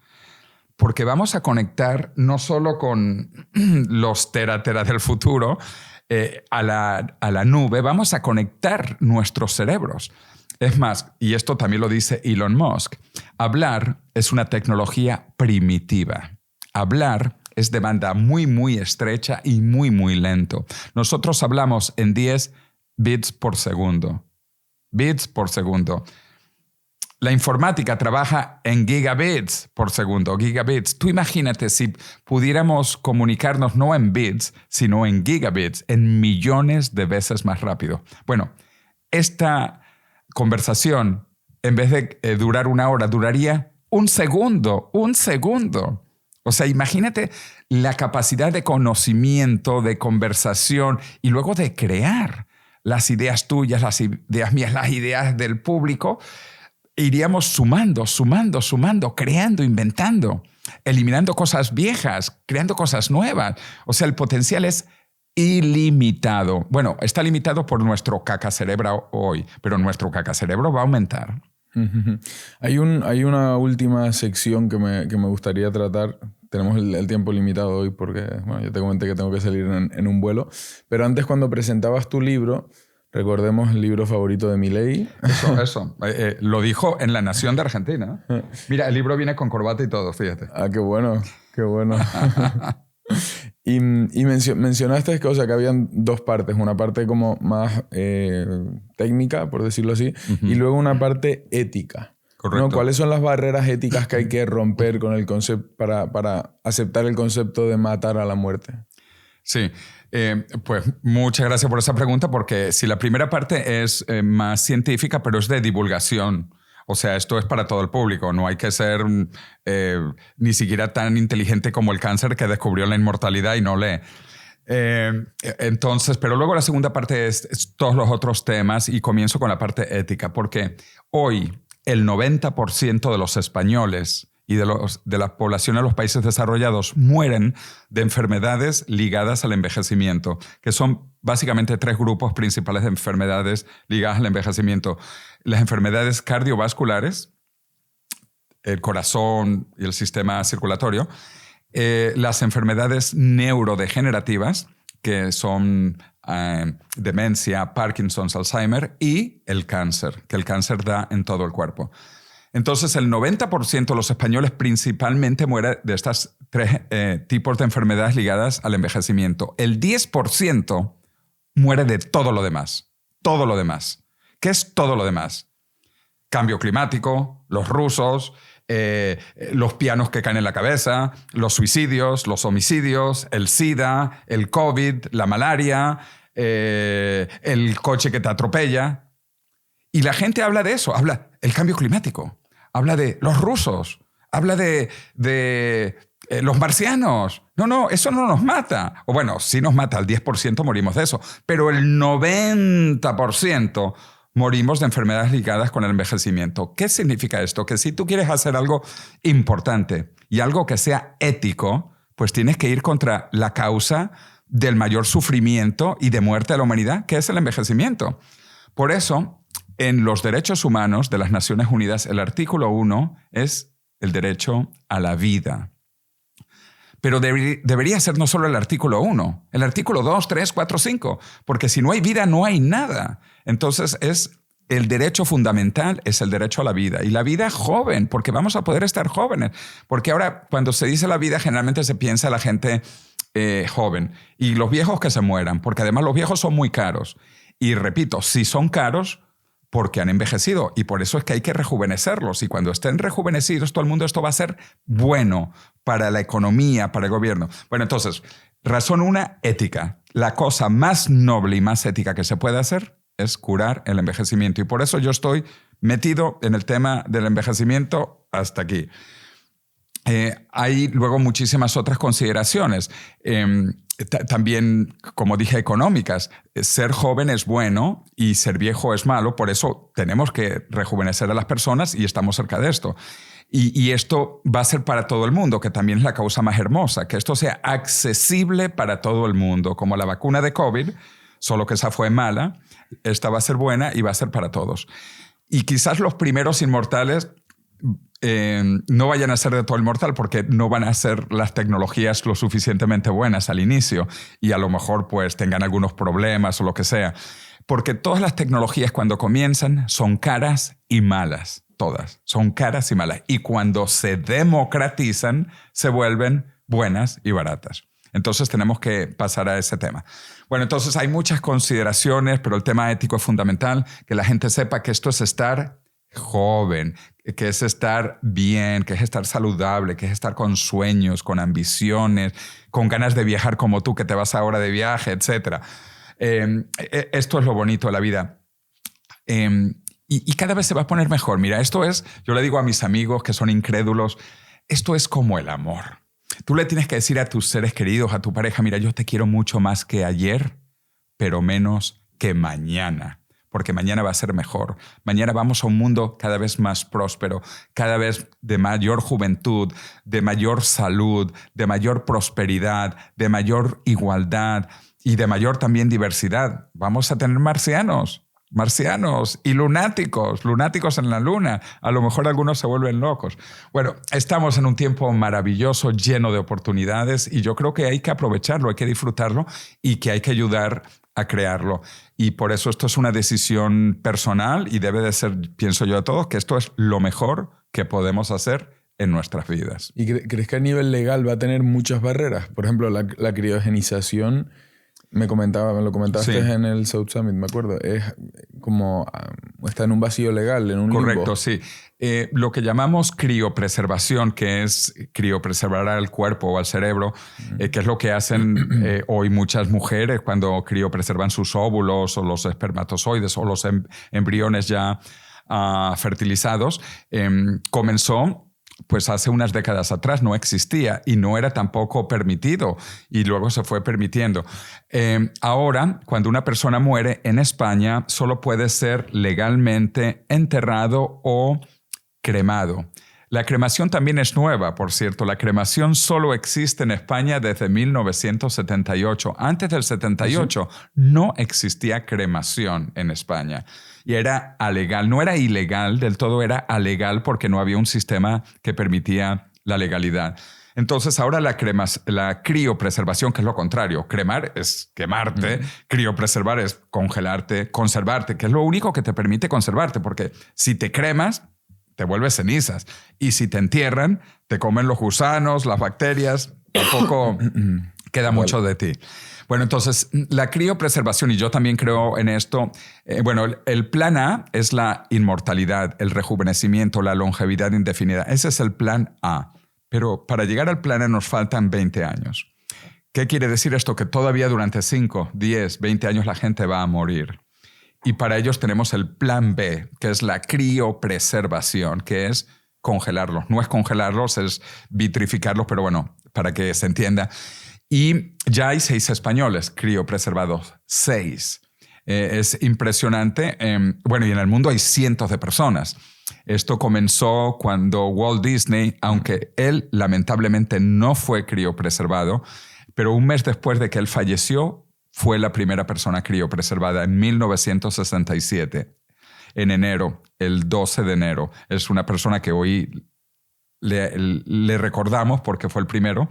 A: Porque vamos a conectar no solo con los terateras del futuro a la nube, vamos a conectar nuestros cerebros. Es más, y esto también lo dice Elon Musk, hablar es una tecnología primitiva. Hablar es de banda muy, muy estrecha y muy, muy lento. Nosotros hablamos en 10 bits por segundo. Bits por segundo. La informática trabaja en gigabits por segundo, gigabits. Tú imagínate si pudiéramos comunicarnos no en bits, sino en gigabits, en millones de veces más rápido. Bueno, esta conversación, en vez de durar 1 hora, duraría un segundo. O sea, imagínate la capacidad de conocimiento, de conversación y luego de crear las ideas tuyas, las ideas mías, las ideas del público. Iríamos sumando, creando, inventando, eliminando cosas viejas, creando cosas nuevas. O sea, el potencial es ilimitado. Bueno, está limitado por nuestro cacacerebro hoy, pero nuestro cacacerebro va a aumentar.
B: Hay una última sección que me gustaría tratar. Tenemos el tiempo limitado hoy porque bueno, yo te comenté que tengo que salir en un vuelo. Pero antes, cuando presentabas tu libro, recordemos el libro favorito de Milei.
A: Eso. Lo dijo en La Nación de Argentina. Mira, el libro viene con corbata y todo, fíjate.
B: Ah, qué bueno, qué bueno. Y mencionaste que, o sea, que habían 2 partes. Una parte como más técnica, por decirlo así, y luego una parte ética.
A: Correcto.
B: ¿No? ¿Cuáles son las barreras éticas que hay que romper con el concepto para aceptar el concepto de matar a la muerte?
A: Sí, pues muchas gracias por esa pregunta, porque si la primera parte es más científica, pero es de divulgación. O sea, esto es para todo el público. No hay que ser ni siquiera tan inteligente como el cáncer, que descubrió la inmortalidad y no lee. Entonces, pero luego la segunda parte es todos los otros temas y comienzo con la parte ética, porque hoy el 90% de los españoles y de la población de los países desarrollados mueren de enfermedades ligadas al envejecimiento, que son básicamente 3 grupos principales de enfermedades ligadas al envejecimiento. Las enfermedades cardiovasculares, el corazón y el sistema circulatorio, las enfermedades neurodegenerativas, que son demencia, Parkinson's, Alzheimer, y el cáncer, que el cáncer da en todo el cuerpo. Entonces, el 90% de los españoles principalmente muere de estas 3 tipos de enfermedades ligadas al envejecimiento. El 10% muere de todo lo demás. Todo lo demás. ¿Qué es todo lo demás? Cambio climático, los rusos, los pianos que caen en la cabeza, los suicidios, los homicidios, el SIDA, el COVID, la malaria, el coche que te atropella. Y la gente habla de eso, habla del cambio climático, habla de los rusos, habla de los marcianos. No, eso no nos mata. O bueno, sí nos mata, el 10% morimos de eso, pero el 90% morimos de enfermedades ligadas con el envejecimiento. ¿Qué significa esto? Que si tú quieres hacer algo importante y algo que sea ético, pues tienes que ir contra la causa del mayor sufrimiento y de muerte de la humanidad, que es el envejecimiento. Por eso, en los derechos humanos de las Naciones Unidas, el artículo 1 es el derecho a la vida. Pero debería ser no solo el artículo 1, el artículo 2, 3, 4, 5, porque si no hay vida, no hay nada. Entonces, el derecho fundamental es el derecho a la vida. Y la vida joven, porque vamos a poder estar jóvenes. Porque ahora, cuando se dice la vida, generalmente se piensa la gente joven. Y los viejos que se mueran, porque además los viejos son muy caros. Y repito, si son caros, porque han envejecido, y por eso es que hay que rejuvenecerlos. Y cuando estén rejuvenecidos, todo el mundo, esto va a ser bueno para la economía, para el gobierno. Bueno, entonces, Razón 1, ética. La cosa más noble y más ética que se puede hacer es curar el envejecimiento. Y por eso yo estoy metido en el tema del envejecimiento hasta aquí. Hay luego muchísimas otras consideraciones. También, como dije, económicas. Ser joven es bueno y ser viejo es malo. Por eso tenemos que rejuvenecer a las personas y estamos cerca de esto. Y esto va a ser para todo el mundo, que también es la causa más hermosa, que esto sea accesible para todo el mundo, como la vacuna de COVID, solo que esa fue mala, esta va a ser buena y va a ser para todos. Y quizás los primeros inmortales no vayan a ser de todo el mortal porque no van a ser las tecnologías lo suficientemente buenas al inicio y a lo mejor pues tengan algunos problemas o lo que sea. Porque todas las tecnologías cuando comienzan son caras y malas. Todas son caras y malas. Y cuando se democratizan, se vuelven buenas y baratas. Entonces tenemos que pasar a ese tema. Bueno, entonces hay muchas consideraciones, pero el tema ético es fundamental. Que la gente sepa que esto es estar joven, que es estar bien, que es estar saludable, que es estar con sueños, con ambiciones, con ganas de viajar como tú, que te vas ahora de viaje, etc. Esto es lo bonito de la vida. Y cada vez se va a poner mejor. Mira, esto es, yo le digo a mis amigos que son incrédulos, esto es como el amor. Tú le tienes que decir a tus seres queridos, a tu pareja, mira, yo te quiero mucho más que ayer, pero menos que mañana. Porque mañana va a ser mejor. Mañana vamos a un mundo cada vez más próspero, cada vez de mayor juventud, de mayor salud, de mayor prosperidad, de mayor igualdad y de mayor también diversidad. Vamos a tener marcianos y lunáticos en la luna. A lo mejor algunos se vuelven locos. Bueno, estamos en un tiempo maravilloso, lleno de oportunidades y yo creo que hay que aprovecharlo, hay que disfrutarlo y que hay que ayudar a crearlo. Y por eso esto es una decisión personal y debe de ser, pienso yo a todos, que esto es lo mejor que podemos hacer en nuestras vidas.
B: ¿Y crees que a nivel legal va a tener muchas barreras? Por ejemplo, la criogenización, me lo comentaste en el South Summit, me acuerdo. Es como está en un vacío legal, en un limbo.
A: Correcto, sí. Lo que llamamos criopreservación, que es criopreservar al cuerpo o al cerebro, que es lo que hacen hoy muchas mujeres cuando criopreservan sus óvulos o los espermatozoides o los embriones ya fertilizados, comenzó pues hace unas décadas atrás, no existía y no era tampoco permitido y luego se fue permitiendo. Ahora, cuando una persona muere en España, solo puede ser legalmente enterrado o cremado. La cremación también es nueva, por cierto. La cremación solo existe en España desde 1978. Antes del 78 no existía cremación en España. Y era alegal. No era ilegal del todo, era alegal porque no había un sistema que permitía la legalidad. Entonces ahora la criopreservación, que es lo contrario. Cremar es quemarte, criopreservar es congelarte, conservarte, que es lo único que te permite conservarte, porque si te cremas, te vuelves cenizas. Y si te entierran, te comen los gusanos, las bacterias, tampoco queda mucho de ti. Bueno, entonces, la criopreservación, y yo también creo en esto, el plan A es la inmortalidad, el rejuvenecimiento, la longevidad indefinida. Ese es el plan A. Pero para llegar al plan A nos faltan 20 años. ¿Qué quiere decir esto? Que todavía durante 5, 10, 20 años la gente va a morir. Y para ellos tenemos el plan B, que es la criopreservación, que es congelarlos. No es congelarlos, es vitrificarlos, pero bueno, para que se entienda. Y ya hay 6 españoles criopreservados. 6. Es impresionante. Y en el mundo hay cientos de personas. Esto comenzó cuando Walt Disney, aunque él lamentablemente no fue criopreservado, pero un mes después de que él falleció, fue la primera persona criopreservada en 1967, en enero, el 12 de enero. Es una persona que hoy le recordamos porque fue el primero.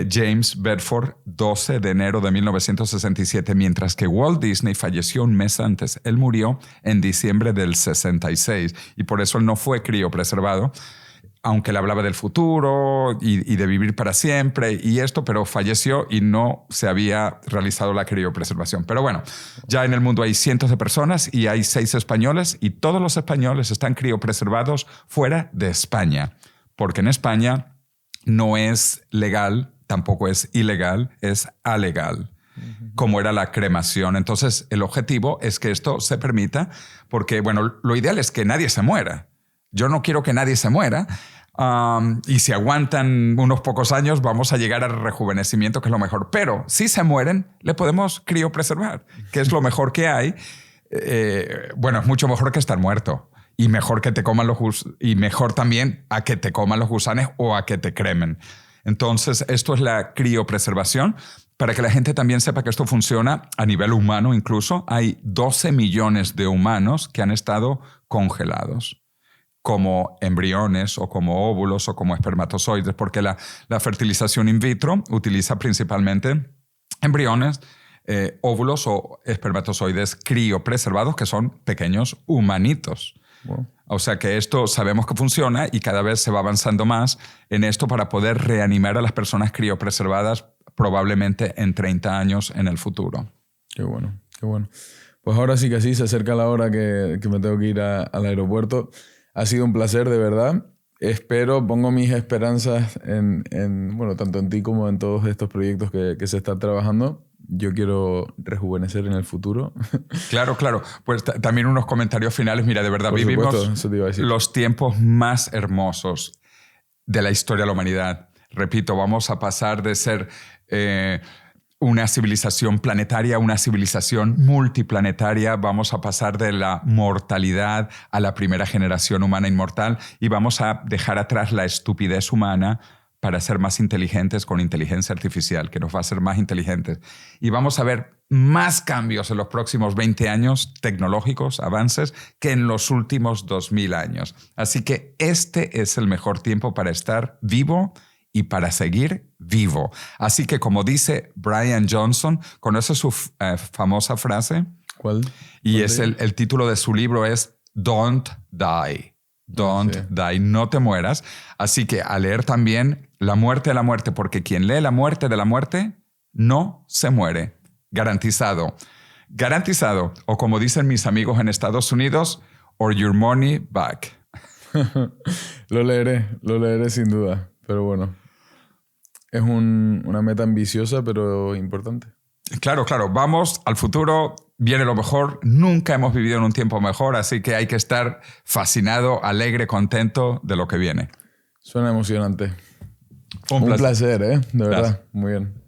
A: James Bedford, 12 de enero de 1967, mientras que Walt Disney falleció un mes antes. Él murió en diciembre del 66 y por eso él no fue criopreservado, aunque le hablaba del futuro y de vivir para siempre y esto, pero falleció y no se había realizado la criopreservación. Pero bueno, ya en el mundo hay cientos de personas y hay 6 españoles y todos los españoles están criopreservados fuera de España, porque en España no es legal tampoco es ilegal, es alegal, como era la cremación. Entonces, el objetivo es que esto se permita porque, bueno, lo ideal es que nadie se muera. Yo no quiero que nadie se muera. Y si aguantan unos pocos años, vamos a llegar al rejuvenecimiento, que es lo mejor. Pero si se mueren, le podemos criopreservar, que es lo mejor que hay. Bueno, es mucho mejor que estar muerto. Y mejor que te coman y mejor también a que te coman los gusanes o a que te cremen. Entonces, esto es la criopreservación. Para que la gente también sepa que esto funciona a nivel humano incluso, hay 12 millones de humanos que han estado congelados como embriones o como óvulos o como espermatozoides, porque la fertilización in vitro utiliza principalmente embriones, óvulos o espermatozoides criopreservados, que son pequeños humanitos. Wow. O sea que esto sabemos que funciona y cada vez se va avanzando más en esto para poder reanimar a las personas criopreservadas probablemente en 30 años en el futuro.
B: Qué bueno, qué bueno. Pues ahora sí que sí, se acerca la hora que me tengo que ir al aeropuerto. Ha sido un placer, de verdad. Pongo mis esperanzas bueno, tanto en ti como en todos estos proyectos que se están trabajando. Yo quiero rejuvenecer en el futuro.
A: Claro, claro. Pues también unos comentarios finales. Mira, de verdad, vivimos
B: eso te iba a decir.
A: Los tiempos más hermosos de la historia de la humanidad. Repito, vamos a pasar de ser una civilización planetaria a una civilización multiplanetaria. Vamos a pasar de la mortalidad a la primera generación humana inmortal y vamos a dejar atrás la estupidez humana para ser más inteligentes con inteligencia artificial, que nos va a hacer más inteligentes. Y vamos a ver más cambios en los próximos 20 años tecnológicos, avances, que en los últimos 2000 años. Así que este es el mejor tiempo para estar vivo y para seguir vivo. Así que, como dice Brian Johnson, ¿conoces su famosa frase?
B: ¿Cuál?
A: Y es el título de su libro es Don't Die. Don't die, no te mueras. Así que a leer también La muerte de la muerte, porque quien lee La muerte de la muerte no se muere. Garantizado. Garantizado. O como dicen mis amigos en Estados Unidos, or your money back.
B: Lo leeré sin duda. Pero bueno, es una meta ambiciosa, pero importante.
A: Claro, claro. Vamos al futuro. Viene lo mejor. Nunca hemos vivido en un tiempo mejor, así que hay que estar fascinado, alegre, contento de lo que viene.
B: Suena emocionante. Un placer, de verdad. Gracias. Muy bien.